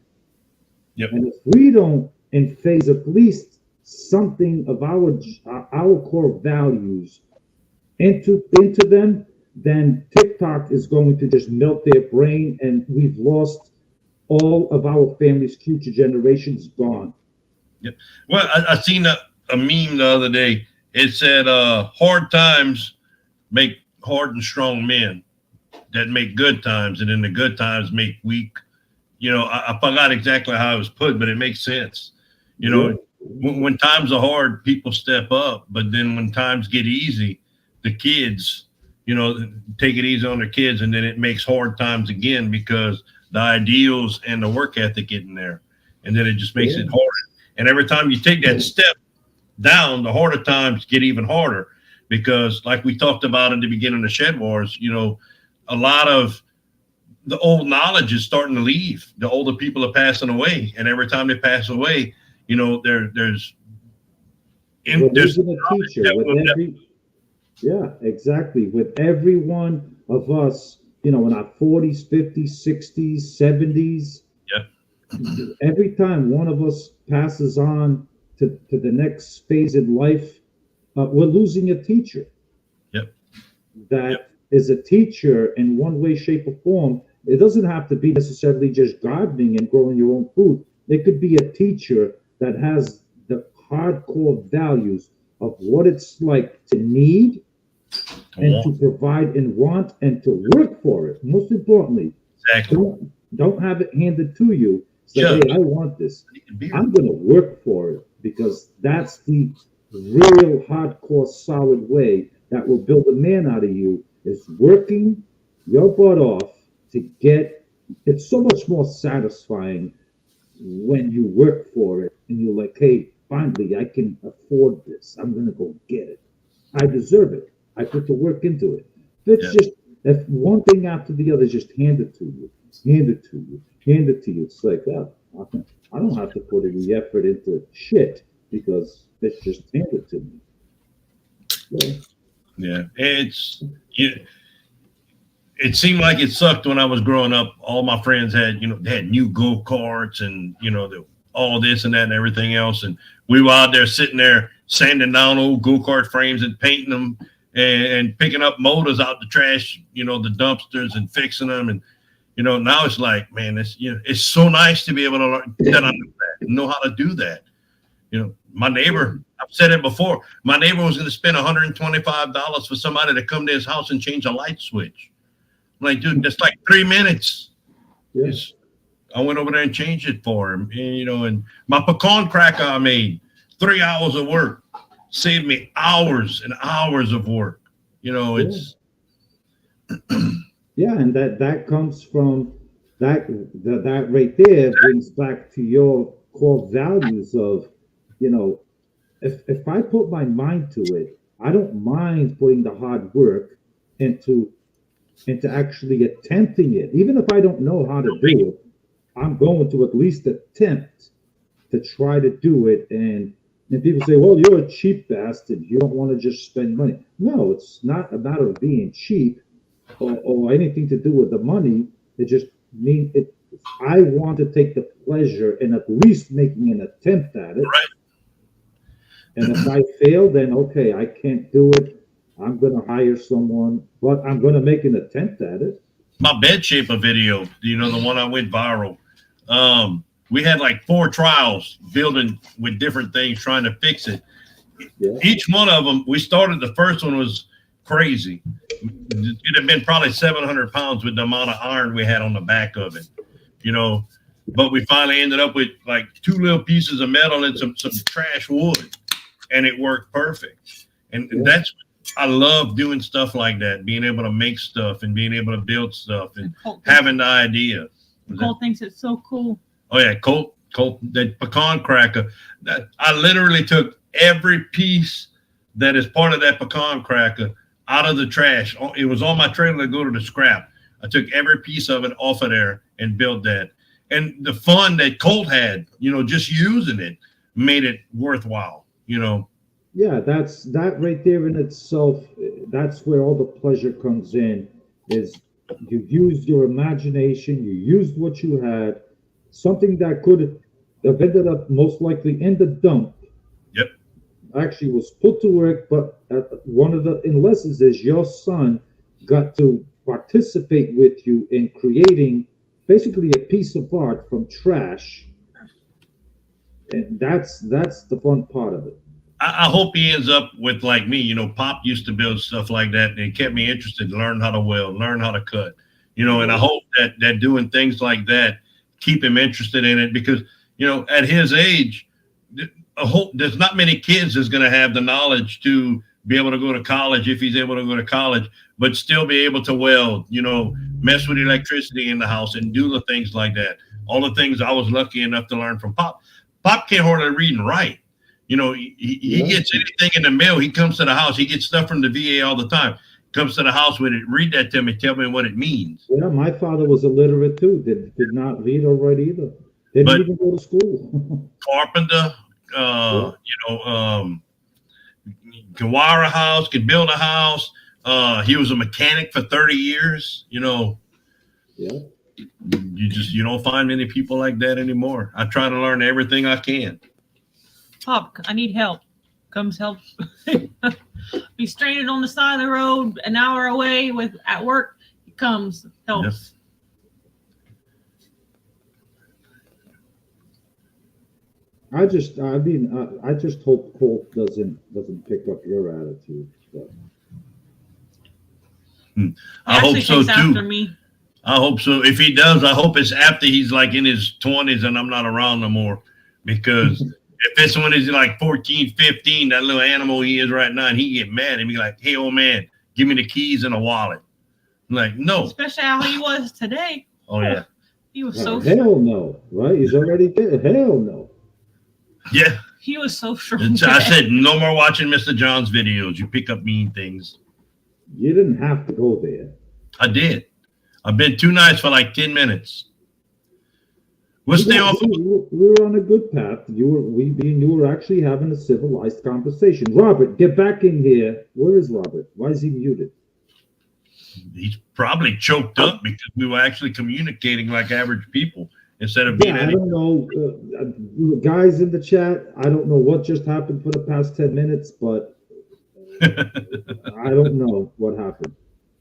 Yep.
And if we don't phase at least something of our core values into them, then TikTok is going to just melt their brain, and we've lost all of our family's future generations. Gone.
Yep. Well, I seen a meme the other day. It said, hard times make hard and strong men that make good times, and then the good times make weak. I forgot exactly how it was put, but it makes sense. When times are hard, people step up, but then when times get easy, the kids, take it easy on their kids, and then it makes hard times again because the ideals and the work ethic get in there, and then it just makes it harder. And every time you take that step down, the harder times get even harder because, like we talked about at the beginning of Shed Wars, a lot of the old knowledge is starting to leave. The older people are passing away, and every time they pass away, there's
losing a teacher with exactly. With every one of us, in our 40s, 50s, 60s, 70s.
Yeah.
Every time one of us passes on to the next phase in life, we're losing a teacher.
Yep.
That is a teacher in one way, shape, or form. It doesn't have to be necessarily just gardening and growing your own food. It could be a teacher that has the hardcore values of what it's like to need and to provide and want and to work for it. Most importantly,
exactly.
Don't have it handed to you. Say, hey, I want this. I'm going to work for it because that's the real hardcore, solid way that will build a man out of you, is working your butt off to get. It's so much more satisfying when you work for it and you're like, hey, finally, I can afford this. I'm going to go get it. I deserve it. I put the work into it. If one thing after the other is just handed to you, handed to you, handed to you. It's like, oh, I don't have to put any effort into shit because it's just handed to me. Yeah.
Yeah, it seemed like it sucked when I was growing up. All my friends had, they had new go-karts and, all this and that and everything else. And we were out there sitting there sanding down old go-kart frames and painting them and picking up motors out the trash, the dumpsters and fixing them. And, now it's like, man, it's so nice to be able to learn that, know how to do that. My neighbor, I've said it before, my neighbor was going to spend $125 for somebody to come to his house and change a light switch. I'm like, dude, that's like 3 minutes.
Yes.
I went over there and changed it for him. And, and my pecan cracker I made, 3 hours of work, saved me hours and hours of work. It's.
Yeah, and that comes from that right there brings back to your core values of, if I put my mind to it, I don't mind putting the hard work into actually attempting it. Even if I don't know how to do it, I'm going to at least attempt to try to do it. And people say, well, you're a cheap bastard. You don't want to just spend money. No, it's not a matter of being cheap or anything to do with the money. It just means I want to take the pleasure in at least making an attempt at it.
Right.
And if I fail, then okay, I can't do it. I'm going to hire someone, but I'm going to make an attempt at it.
My bed shaper video, the one I went viral. We had like 4 trials building with different things, trying to fix it. Yeah. Each one of them, we started, the first one was crazy. It'd have been probably 700 pounds with the amount of iron we had on the back of it, but we finally ended up with like 2 little pieces of metal and some trash wood, and it worked perfect. And that's, I love doing stuff like that, being able to make stuff and being able to build stuff and having the idea.
Cole thinks it's so cool.
Oh yeah, Colt, that pecan cracker. That I literally took every piece that is part of that pecan cracker out of the trash. It was on my trailer to go to the scrap. I took every piece of it off of there and built that. And the fun that Colt had, just using it made it worthwhile,
Yeah, that right there in itself, that's where all the pleasure comes in, is you used your imagination, you used what you had, something that could have ended up most likely in the dump.
Yep.
Actually was put to work, but one of the lessons is your son got to participate with you in creating basically a piece of art from trash. And that's the fun part of it.
I hope he ends up with like me. Pop used to build stuff like that, and it kept me interested to learn how to weld, learn how to cut, and I hope that doing things like that keep him interested in it, because, at his age, I hope there's not many kids that's going to have the knowledge to be able to go to college, if he's able to go to college, but still be able to weld, mess with electricity in the house and do the things like that. All the things I was lucky enough to learn from Pop. Pop can't hardly read and write. He gets anything in the mail. He comes to the house. He gets stuff from the VA all the time. Comes to the house with it. Read that to me. Tell me what it means.
Yeah, my father was illiterate too. Did not read or write either. Didn't even go to school.
Carpenter, can wire a house, can build a house. He was a mechanic for 30 years.
Yeah.
You don't find many people like that anymore. I try to learn everything I can.
Pop, I need help. Comes help. Be stranded on the side of the road an hour away at work. He comes, helps.
Yep. I just hope Colt doesn't pick up your attitude. But.
I hope so too.
After me.
I hope so. If he does, I hope it's after he's like in his 20s and I'm not around no more, because if it's when he's like 14, 15, that little animal he is right now, and he get mad and be like, hey, old man, give me the keys and a wallet. I'm like, no.
Especially how he was today.
Oh, yeah.
He was so
hell no, right? He's already dead. Hell no.
Yeah.
He was so strong.
I said, no more watching Mr. John's videos. You pick up mean things.
You didn't have to go there.
I did. I've been 2 nights for like 10 minutes. We'll stay
Yeah,
off.
we were on a good path. You were actually having a civilized conversation. Robert, get back in here. Where is Robert? Why is he muted?
He's probably choked up because we were actually communicating like average people instead of being
Yeah, I don't know. Guys in the chat, I don't know what just happened for the past 10 minutes, but I don't know what happened.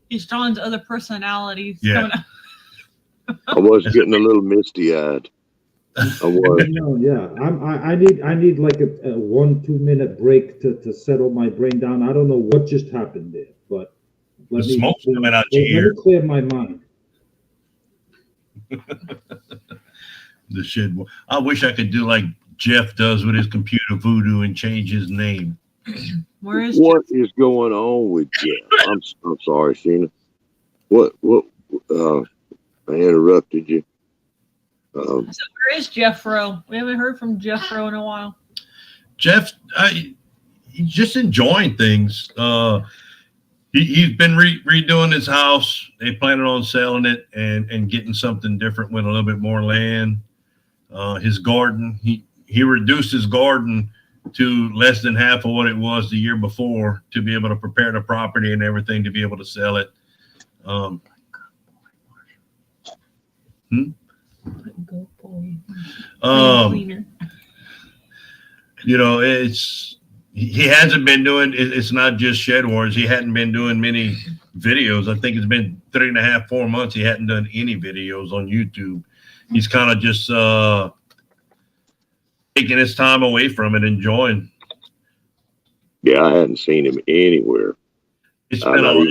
He's John's other personalities
Yeah.
coming out.
I was getting a little misty eyed. I was.
No, yeah, I need like a 1-2 minute break to settle my brain down. I don't know what just happened there, but
The smoke's coming out your ear.
let me clear my mind.
The shit. I wish I could do like Jeff does with his computer voodoo and change his name.
Where is
What is going on with Jeff? I'm sorry, Sheena. What I interrupted you.
Where is Jeffro? We haven't heard from Jeffro in a while.
Jeff, he's just enjoying things. He's been redoing his house. They planning on selling it and getting something different with a little bit more land. His garden, he reduced his garden to less than half of what it was the year before to be able to prepare the property and everything to be able to sell it.
Go boy.
You know, he hasn't been doing. It's not just Shed Wars. He hadn't been doing many videos. I think it's been 3.5, 4 months. He hadn't done any videos on YouTube. He's kind of just taking his time away from it, enjoying.
Yeah, I hadn't seen him anywhere.
It's been a lot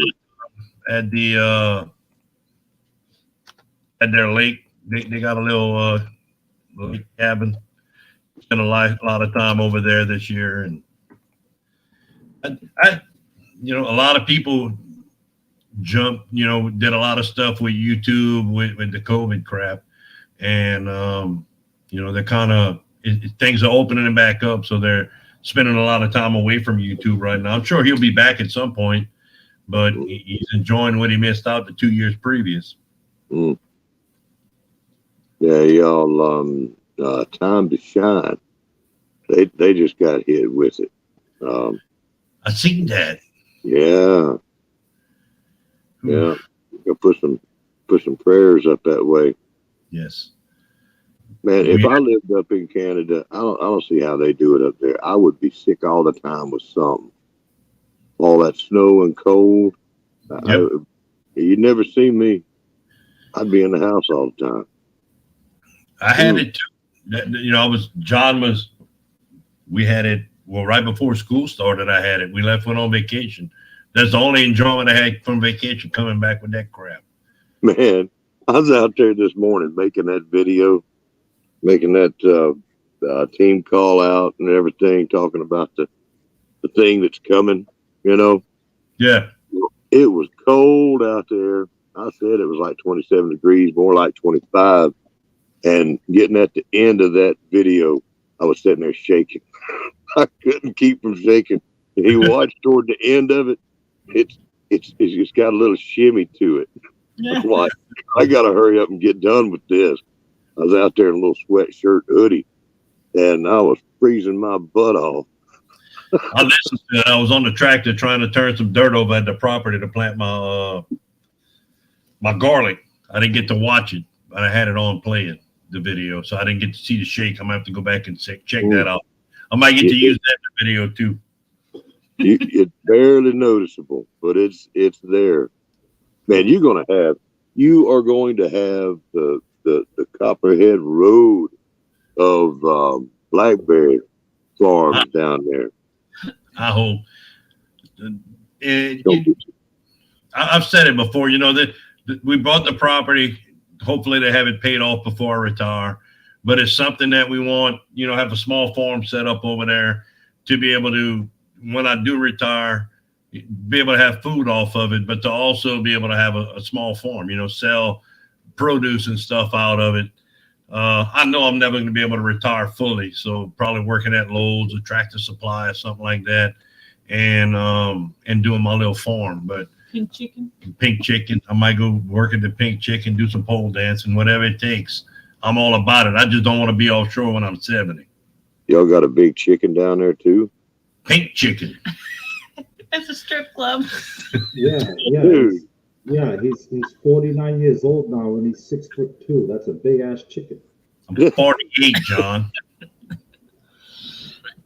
at their lake. They got a little lake cabin. Spent a lot of time over there this year, and I you know, a lot of people jumped, you know, did a lot of stuff with YouTube with the COVID crap, and you know, they're kind of things are opening back up, so they're spending a lot of time away from YouTube right now. I'm sure he'll be back at some point, but he's enjoying what he missed out the 2 years previous.
Mm. Yeah, y'all. Time to Shine. They just got hit with it.
I seen that.
Yeah. Go put some prayers up that way.
Yes.
Man, if I lived up in Canada, I don't see how they do it up there. I would be sick all the time with something. All that snow and cold.
Yep.
You'd never see me. I'd be in the house all the time.
I had it too. You know, we had it, well, right before school started, I had it. We went on vacation. That's the only enjoyment I had from vacation, coming back with that crap.
Man, I was out there this morning making that video, making that team call out and everything, talking about the thing that's coming, you know.
Yeah.
It was cold out there. I said it was like 27 degrees, more like 25. And getting at the end of that video, I was sitting there shaking. I couldn't keep from shaking. And he watched toward the end of it. It's got a little shimmy to it.
Yeah.
I'm like, I got to hurry up and get done with this. I was out there in a little sweatshirt hoodie, and I was freezing my butt off.
I listened to it. I was on the tractor trying to turn some dirt over at the property to plant my garlic. I didn't get to watch it, but I had it on playing the video, so I didn't get to see the shake. I'm gonna have to go back and check that out. I might get to use that in the video too.
It's barely noticeable, but it's there. Man, you are going to have the Copperhead Road of blackberry farms down there.
I hope. I've said it before, you know, that we bought the property. Hopefully they have it paid off before I retire, but it's something that we want, you know, have a small farm set up over there to be able to, when I do retire, be able to have food off of it, but to also be able to have a small farm, you know, sell produce and stuff out of it. I know I'm never going to be able to retire fully, so probably working at Lowe's or Tractor Supply or something like that, and doing my little farm. But
Pink chicken.
Pink Chicken, I might go work at the Pink Chicken, do some pole dancing, whatever it takes. I'm all about it. I just don't want to be offshore when I'm 70.
Y'all got a big chicken down there too?
Pink Chicken.
It's a strip club.
Yeah, yeah,
Dude.
he's 49 years old now, and he's 6'2". That's a big ass chicken.
I'm 48, John.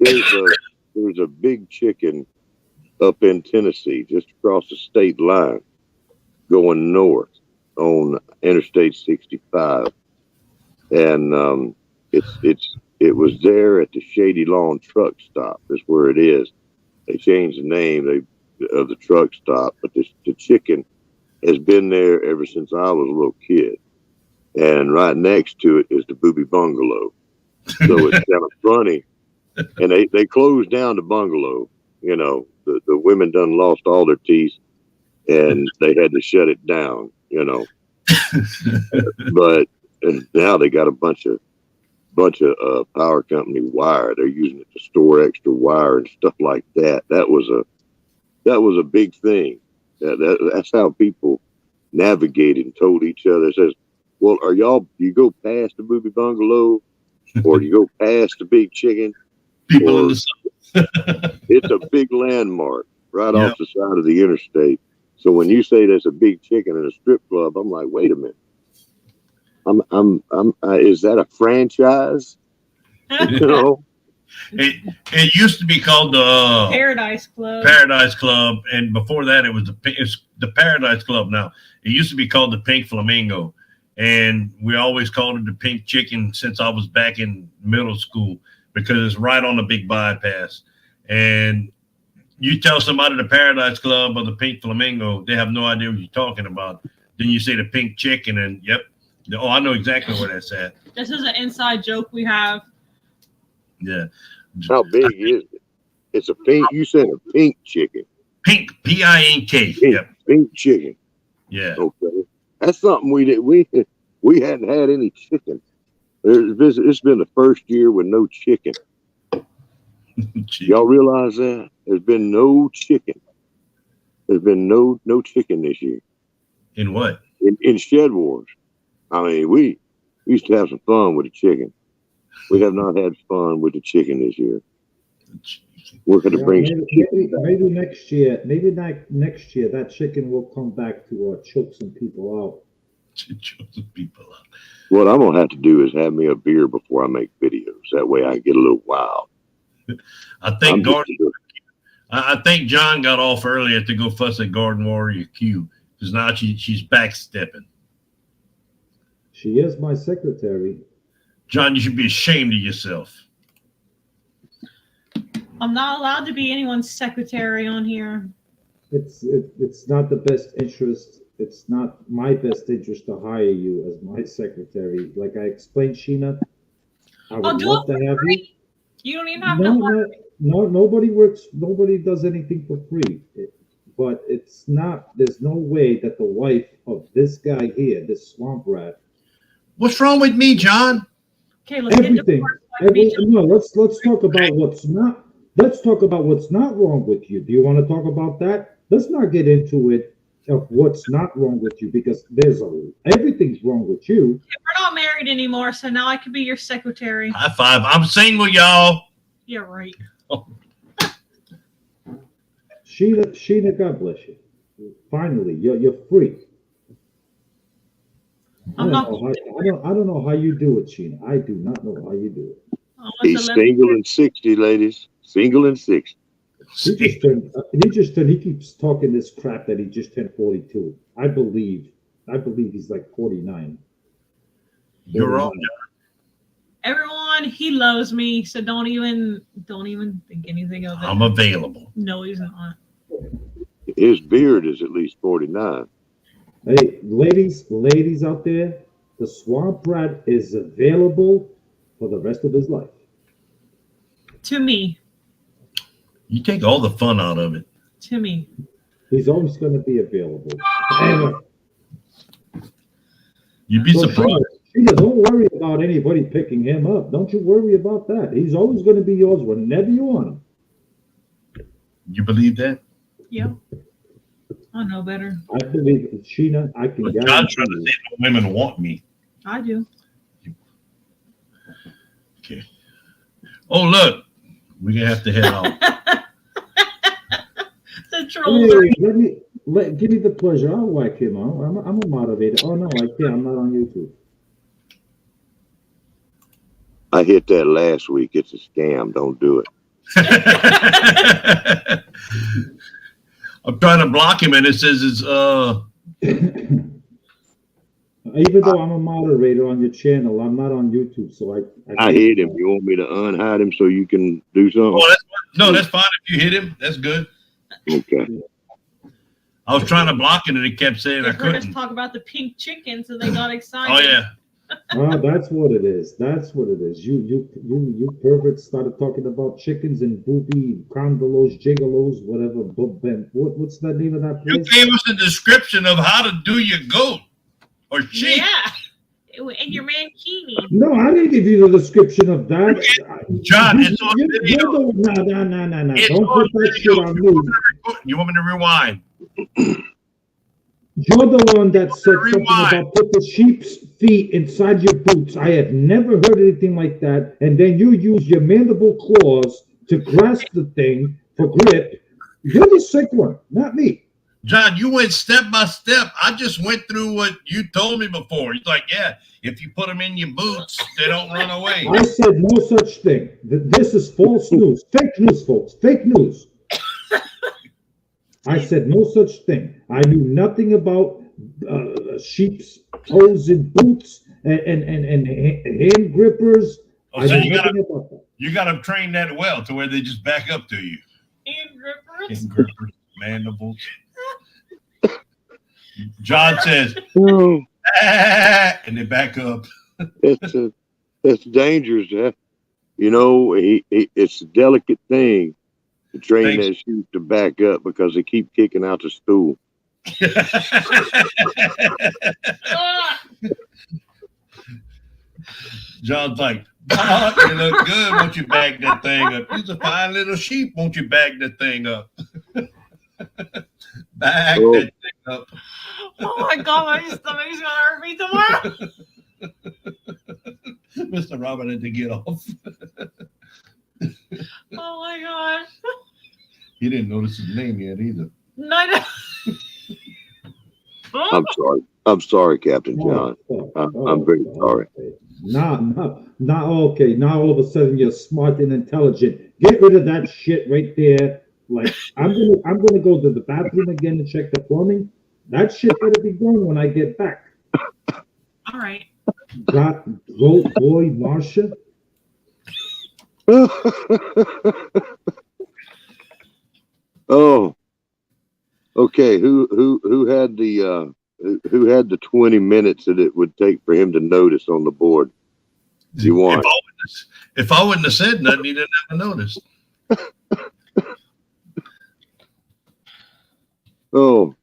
There's a big chicken up in Tennessee, just across the state line, going north on Interstate 65, and it was there at the Shady Lawn truck stop. That's where it is. They changed the name of the truck stop, but the chicken has been there ever since I was a little kid. And right next to it is the Booby Bungalow. So it's kind of funny. And they closed down the bungalow. You know, the women done lost all their teeth, and they had to shut it down, you know. But and now they got a bunch of power company wire. They're using it to store extra wire and stuff like that. That was a big thing. That's how people navigated and told each other. It says, well, you go past the Booby Bungalow, or you go past the Big Chicken,
People in
or
the
it's a big landmark right
Yep.
off the side of the interstate. So when you say there's a Big Chicken in a strip club, I'm like, wait a minute. Is that a franchise? You know,
It used to be called the
Paradise Club.
Paradise Club, and before that, it's the Paradise Club now. It used to be called the Pink Flamingo, and we always called it the Pink Chicken since I was back in middle school because it's right on the big bypass. And you tell somebody the Paradise Club or the Pink Flamingo, they have no idea what you're talking about. Then you say the Pink Chicken, and yep, oh, I know exactly where that's at.
This is an inside joke we have.
Yeah,
how big is it? It's a pink. You said a pink chicken.
Pink, Pink.
Pink,
Yep,
pink chicken.
yeah.
Okay, that's something we did. We hadn't had any chicken. It's been the first year with no chicken. Y'all realize that? There's been no chicken. There's been no chicken this year.
In what?
In Shed Wars. I mean, we used to have some fun with the chicken. We have not had fun with the chicken this year. We're going to
Yeah,
bring some chicken back.
maybe next year, that chicken will come back to choke some people out.
People up.
What I'm going to have to do is have me a beer before I make videos. That way I get a little wild.
I think
I'm just-
Gordon. I think John got off earlier to go fuss at Garden Warrior Q because now she's backstepping.
She is my secretary.
John, you should be ashamed of yourself.
I'm not allowed to be anyone's secretary on here.
It's not the best interest. It's not my best interest to hire you as my secretary. Like I explained, Sheena, I would
do
love
it
to
for
have you.
free. You don't even have to work.
No, nobody works. Nobody does anything for free. But it's not. There's no way that the wife of this guy here, this swamp rat,
What's wrong with me, John?
Okay, let's get to
everything.
work. Like me, John.
No, let's talk about what's not. Let's talk about what's not wrong with you. Do you want to talk about that? Let's not get into it of what's not wrong with you because everything's wrong with you.
We're not married anymore, so now I can be your secretary.
High five. I'm single, y'all.
Yeah, right.
Sheena, God bless you. Finally, you're free. I
I'm
don't
not.
know I don't know how you do it, Sheena. I do not know how you do it.
I want
He's
to live-
single and 60, ladies. Single and 60.
He keeps talking this crap that he just turned 42. I believe he's like 49.
You're wrong.
Everyone, he loves me, so don't even think anything of it.
I'm available.
No, he's not.
His beard is at least 49.
Hey, ladies out there, the swamp rat is available for the rest of his life.
To me.
You take all the fun out of it.
To me.
He's always going to be available. Anyway,
You'd be
so
surprised.
Sheena, don't worry about anybody picking him up. Don't you worry about that. He's always going to be yours whenever you want him.
You believe that?
Yep. I know better.
I believe it, Sheena. I can
But John's
guarantee
trying to
you.
say no women want me.
I do.
Okay. Oh, look. We're going to have to head out.
The trolls are.
Hey, give me the pleasure. I'll whack him out. I'm a moderator. Oh no, I can't. I'm not on YouTube.
I hit that last week. It's a scam. Don't do it.
I'm trying to block him, and it says it's
Even though I'm a moderator on your channel, I'm not on YouTube, so
I hit him. You want me to unhide him so you can do something?
Oh, that's fine. If you hit him, that's good.
Okay.
I was trying to block him, and it kept saying
They
I
heard us
couldn't.
talk about the pink chicken, so they got excited.
Oh yeah.
Oh, that's what it is. That's what it is. You perverts started talking about chickens and booby condolos, gigolos, whatever. What's the name of that
You
place?
gave us a description of how to do your goat or sheep.
Yeah. And your mankini.
No, I didn't give you the description of that.
John, it's on video.
No.
It's
Don't
on
put that shit
video.
on me.
You want me to rewind?
You're the one that said something
Rewind.
about put the sheep's feet inside your boots. I have never heard anything like that. And then you use your mandible claws to grasp the thing for grip. You're the sick one, not me.
John, you went step by step. I just went through what you told me before. He's like, yeah, if you put them in your boots, they don't run away.
I said no such thing. This is false news. Fake news, folks. Fake news. I said no such thing. I knew nothing about sheep's toes in boots and hand grippers.
Oh,
I
so
knew
you
nothing about that.
got to train that well to where they just back up to you.
And grippers.
Hand grippers, mandibles. John says,
Oh,
ah, and they back up.
that's dangerous. Huh? You know, it's a delicate thing to train
Thanks.
that sheep to back up because they keep kicking out the stool.
Ah!
John's like, "Bob, you look good. Won't you bag that thing up? He's a fine little sheep. Won't you bag that thing up? Bag
Oh.
that thing up."
Oh my god, my stomach's gonna hurt me tomorrow.
Mr. Robert had to get off.
Oh my gosh.
He didn't notice his name yet either.
No.
I'm sorry. I'm sorry, Captain John. I'm very sorry.
Not okay. Now all of a sudden you're smart and intelligent. Get rid of that shit right there. Like I'm gonna go to the bathroom again and check the plumbing. That shit better be gone when I get back.
All right.
Got goat boy Marsha.
Oh, okay. Who had the 20 minutes that it would take for him to notice on the board? You want?
If I wouldn't have said nothing, he didn't have noticed.
Oh,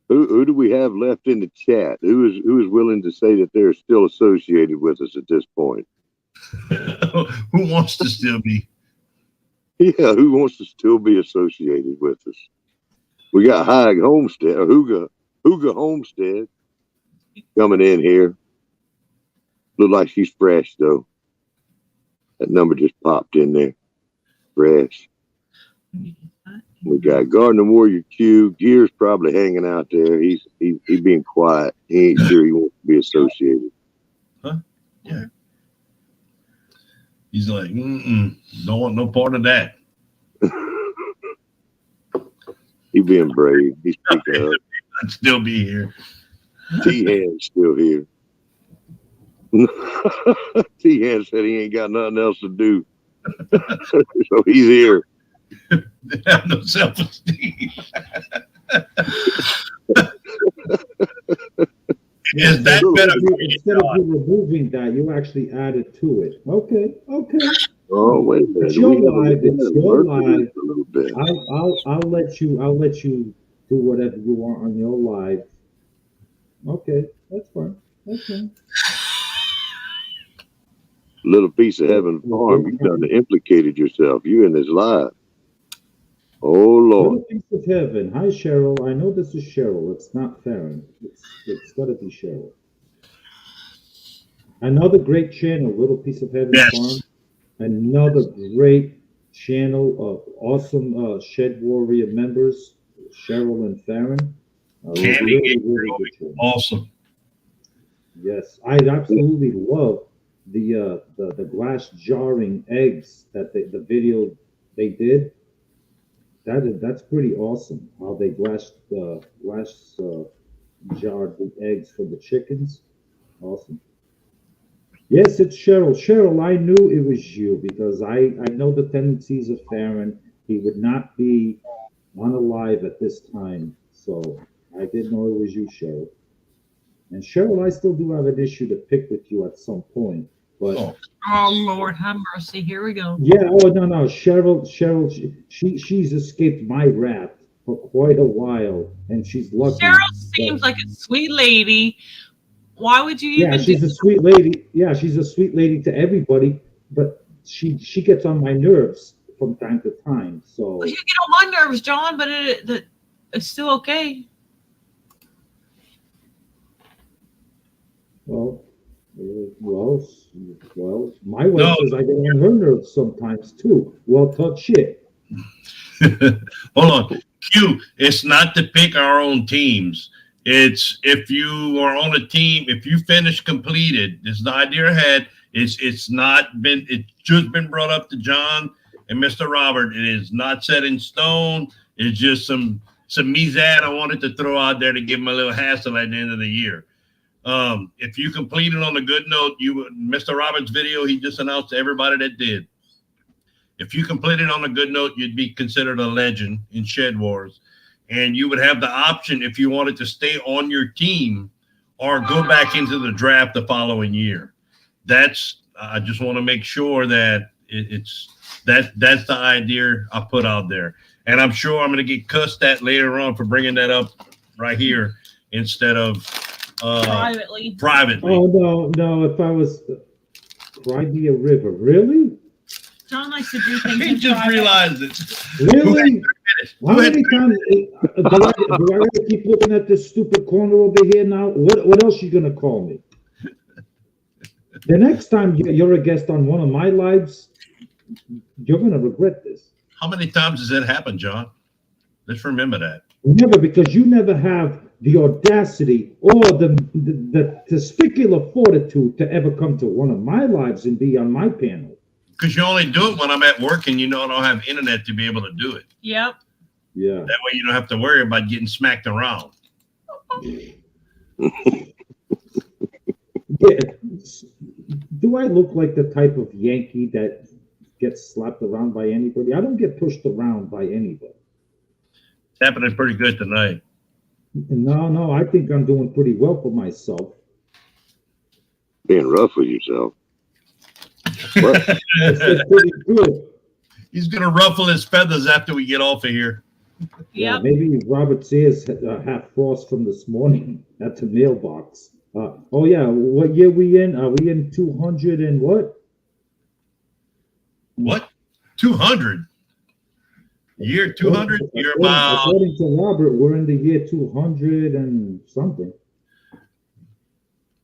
who do we have left in the chat? Who is willing to say that they're still associated with us at this point?
Who wants to still be?
Yeah, who wants to still be associated with us? We got Hag Homestead, or Huga Homestead coming in here. Look like she's fresh though. That number just popped in there. Fresh. We got Gardner Warrior Q. Gear's probably hanging out there. He's being quiet. He ain't sure he wants to be associated.
Huh? Yeah. He's like, don't want no part of that.
He being brave. He's speaking up.
I'd still be here.
T-Hand's still here. T-Hand said he ain't got nothing else to do. So he's here.
They have no self-esteem. Is that better?
Instead of you removing that, you actually added to it. Okay.
Oh, wait a minute.
It's your
We have
live. It's your
work to do
live.
a little bit.
I'll let you do whatever you want on your live. Okay, that's fine.
Little piece of heaven farm. You done implicated yourself. You in this live. Oh Lord.
Little piece of heaven. Hi, Cheryl. I know this is Cheryl. It's not Farron. It's got to be Cheryl. Another great channel, Little Piece of Heaven
Yes.
Farm. Another great channel of awesome Shed Warrior members, Cheryl and Farron.
Candy
Really,
Gator,
really good channel.
awesome.
Yes, I absolutely love the glass jarring eggs that the video they did. That's pretty awesome. How they glass jarred the eggs for the chickens. Awesome. Yes, it's Cheryl. Cheryl, I knew it was you because I know the tendencies of Farron. He would not be unalive at this time, so I did know it was you, Cheryl. And Cheryl, I still do have an issue to pick with you at some point, but
Oh,
Oh Lord, have mercy. Here we go.
yeah. Oh no, Cheryl, she's escaped my wrath for quite a while, and she's lucky.
Cheryl seems like a sweet lady. Why would you
Yeah,
even
she's
do
a sweet lady. Yeah, she's a sweet lady to everybody, but she gets on my nerves from time to time. So
You get on my nerves, John, but it's still okay.
well, my wife
No.
says I get on her nerves sometimes too. Well, talk shit.
hold on. Q, it's not to pick our own teams. It's if you are on a team, if you finish completed, this is the idea ahead. It's just been brought up to John and Mr. Robert. It is not set in stone. It's just some mizad I wanted to throw out there to give them a little hassle at the end of the year. If you completed on a good note, Mr. Roberts' video, he just announced to everybody that did. If you completed on a good note, you'd be considered a legend in Shed Wars. And you would have the option if you wanted to stay on your team or go back into the draft the following year. I just want to make sure that that's the idea I put out there. And I'm sure I'm going to get cussed at later on for bringing that up right here instead of
Privately.
Oh no! If I was cry me a river, really?
John likes to do things
He
in
just
private.
realized it.
Really? How
Who had
many times do I gotta keep looking at this stupid corner over here now? What else you gonna call me? The next time you're a guest on one of my lives, you're gonna regret this.
How many times has that happened, John? Let's remember that.
Never, because you never have the audacity or the testicular fortitude to ever come to one of my lives and be on my panel.
Because you only do it when I'm at work and I don't have internet to be able to do it.
Yep.
Yeah.
That way you don't have to worry about getting smacked around.
Yeah. Do I look like the type of Yankee that gets slapped around by anybody? I don't get pushed around by anybody.
It's happening pretty good tonight.
No, I think I'm doing pretty well for myself.
Being rough with yourself. What?
It's pretty good.
He's going to ruffle his feathers after we get off of here.
Yeah,
Yep.
maybe Robert Sayers half frost from this morning at the mailbox. Oh yeah, what year we in? Are we in 200 and what?
What? 200? Year 200? You're about...
According to Robert, we're in the year 200 and something.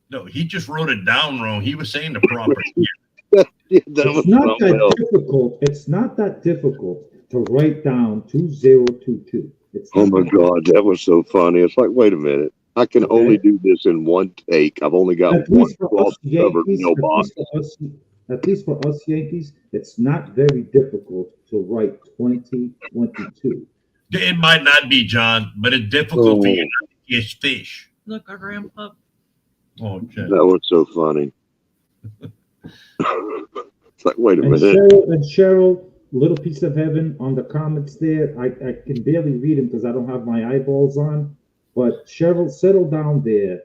No, he just wrote it down wrong. He was saying the proper year.
Yeah, that was
It's not
something
that
else.
difficult. It's not that difficult to write down 2022. It's
Oh
not
my
that
God, that was so funny. It's like, wait a minute. I can
Okay.
only do this in one take. I've only got
At
one
least for
cloth
us
covered
Yankees,
mailbox.
at least for us Yankees, it's not very difficult to write 2022.
It might not be, John, but it's difficult for you not to catch fish.
Look, our grandpa.
Oh, okay.
That was so funny. It's like, wait a
And
minute.
Cheryl, little piece of heaven on the comments there. I can barely read them because I don't have my eyeballs on. But Cheryl, settle down there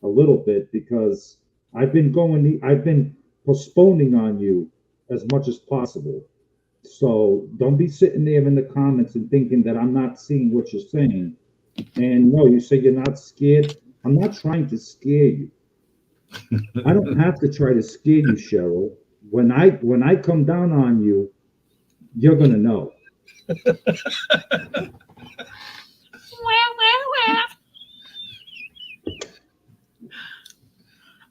a little bit because I've been postponing on you as much as possible. So don't be sitting there in the comments and thinking that I'm not seeing what you're saying. And no, you say you're not scared. I'm not trying to scare you. I don't have to try to scare you, Cheryl. When I come down on you, you're gonna know.
Wah.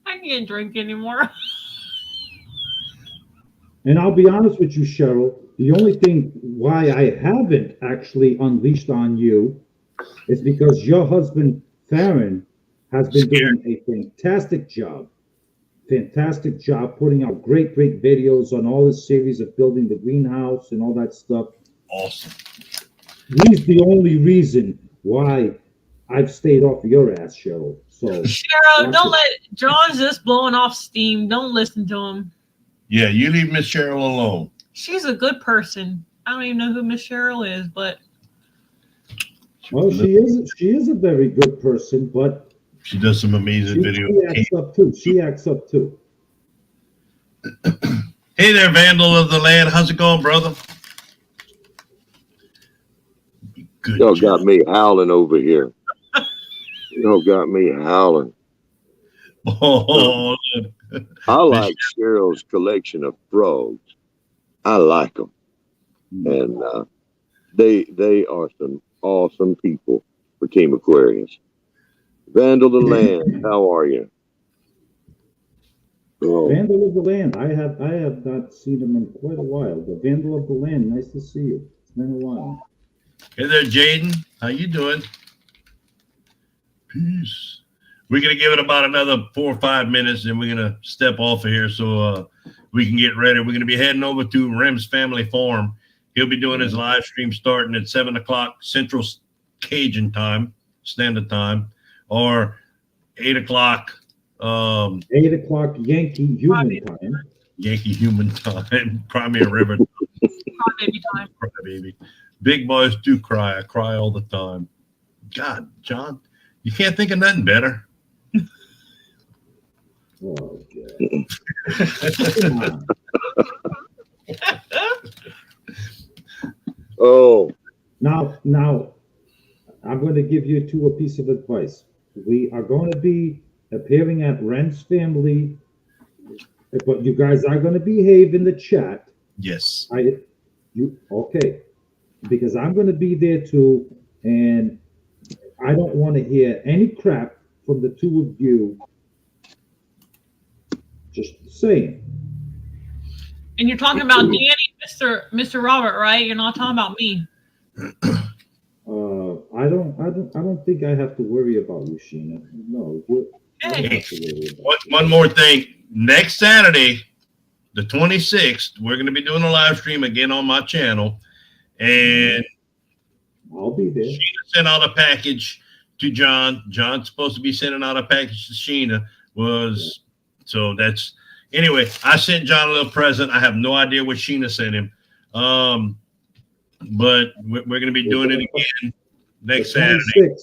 I can't drink anymore.
And I'll be honest with you, Cheryl, the only thing why I haven't actually unleashed on you is because your husband, Farron, has been doing a fantastic job putting out great videos on all this series of building the greenhouse and all that stuff.
Awesome.
He's the only reason why I've stayed off your ass, Cheryl. So
Cheryl, don't let John's just blowing off steam. Don't listen to him.
Yeah, you leave Miss Cheryl alone.
She's a good person. I don't even know who Miss Cheryl is, but
well, she is a very good person, but
she does some amazing videos.
She acts up too.
Hey there, Vandal of the Land. How's it going, brother? Good.
Y'all got me howling over here. Y'all got me howling.
Oh,
I like Cheryl's collection of frogs. I like them, and they are some awesome people for Team Aquarius. Vandal of the Land, how are you? Oh,
Vandal of the Land. I have not seen him in quite a while. The Vandal of the Land. Nice to see you. It's been a while.
hey there, Jaden. How you doing? Peace. We're gonna give it about another 4 or 5 minutes, and we're gonna step off of here so we can get ready. We're gonna be heading over to Rem's Family Farm. He'll be doing his live stream starting at 7 o'clock Central Cajun time, Standard Time, or 8 o'clock
8 o'clock Yankee Human Time.
Yankee Human Time, Crimea River
baby time.
baby. Big boys do cry. I cry all the time. God, John, you can't think of nothing better.
Oh, God.
oh,
Now, I'm going to give you two a piece of advice. We are going to be appearing at Ren's Family, but you guys are going to behave in the chat.
Yes.
Okay? Because I'm going to be there too, and I don't want to hear any crap from the two of you. Just saying.
And you're talking about Danny, Mr. Robert, right? You're not talking about me.
I don't think I have to worry about you, Sheena. No, you don't have to worry about
One more thing. Next Saturday, the 26th, we're going to be doing a live stream again on my channel. And
I'll be there.
Sheena sent out a package to John. John's supposed to be sending out a package to Sheena. So that's anyway. I sent John a little present. I have no idea what Sheena sent him. But we're going to be doing it again next Saturday,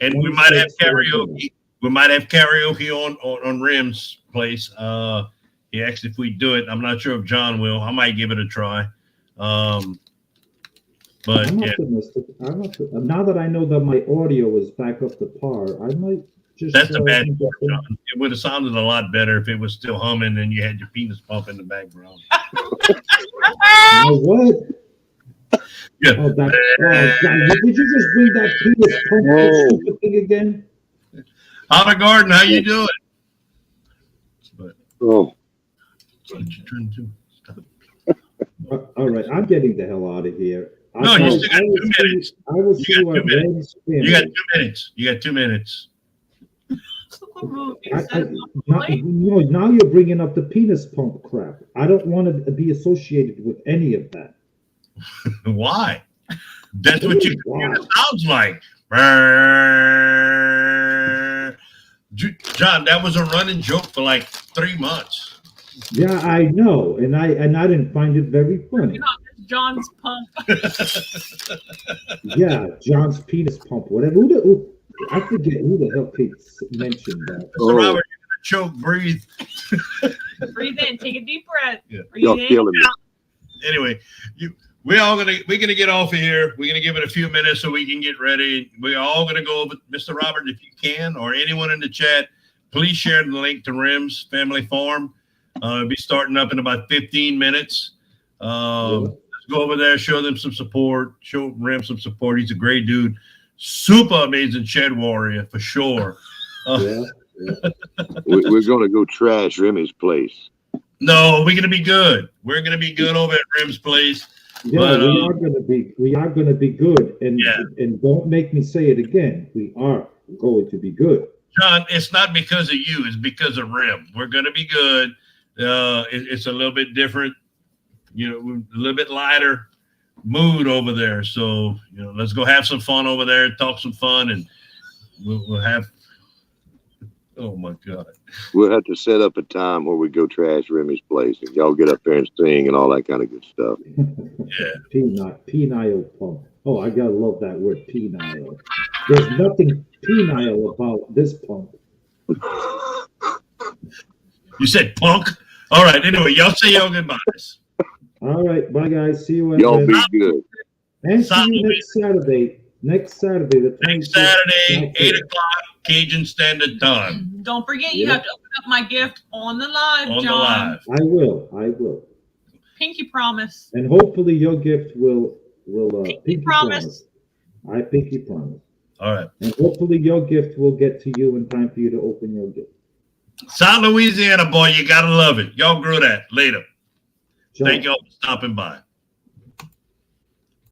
and we might have karaoke. We might have karaoke on Rem's place. He asked if we do it. I'm not sure if John will. I might give it a try. But
I'm
yeah,
optimistic. Now that I know that my audio is back up to par, I might just.
that's the bad part, John. It would have sounded a lot better if it was still humming and you had your penis pump in the background.
You know what?
Yeah.
Oh, God, did you just bring that penis pump stupid thing again?
Olive Garden, how you doing? But
oh,
what did you turn to? Stop.
All right, I'm getting the hell out of here.
No, you still got 2 minutes.
I will see you
got 2
at
minutes.
Ren's
You got
Family.
2 minutes. You got 2 minutes.
Now you're bringing up the penis pump crap. I don't want to be associated with any of that.
Why? That's what your
Wow.
computer sounds like. John, that was a running joke for like 3 months.
Yeah, I know, and I didn't find it very funny.
John's pump.
Yeah, John's penis pump, whatever. I forget who the hell mentioned that.
Mr. Robert, you're gonna choke, breathe.
Breathe in, take a deep breath.
Yeah.
Breathe
y'all
in.
killing me.
Anyway, we're gonna get off of here. We're gonna give it a few minutes so we can get ready. We're all gonna go over, Mr. Robert, if you can, or anyone in the chat, please share the link to Rem's Family Farm. It'll be starting up in about 15 minutes. go over there, show them some support, show Rem some support. He's a great dude. Super amazing shed warrior for sure.
Yeah.
We're going to go trash Remy's place.
No, we're gonna be good. We're gonna be good over at Rem's place.
Yeah,
But,
we are gonna be good, and
Yeah.
and don't make me say it again. We are going to be good.
John, it's not because of you. It's because of Rem. We're gonna be good. It's a little bit different, a little bit lighter mood over there. So let's go have some fun over there, talk some fun, and we'll have. Oh my God.
We'll have to set up a time where we go trash Remy's place and y'all get up there and sing and all that kind of good stuff.
Yeah.
Penile punk. Oh, I gotta love that word, penile. There's nothing penile about this punk.
You said punk. All right. Anyway, y'all say y'all goodbyes.
All right, bye guys. See you at
Y'all be good.
and see you next Saturday. Next Saturday, the
Next
26th.
Saturday,
Okay.
8 o'clock, Cajun Standard Time
Don't forget, you
Yeah.
have to open up my gift on the live,
on the
John.
live.
I will.
Pinky promise.
And hopefully your gift will
Pinky promise.
I pinky promise.
All right.
And hopefully your gift will get to you in time for you to open your gift.
South Louisiana, boy, you gotta love it. Y'all grow that later.
John,
Thank y'all for stopping by.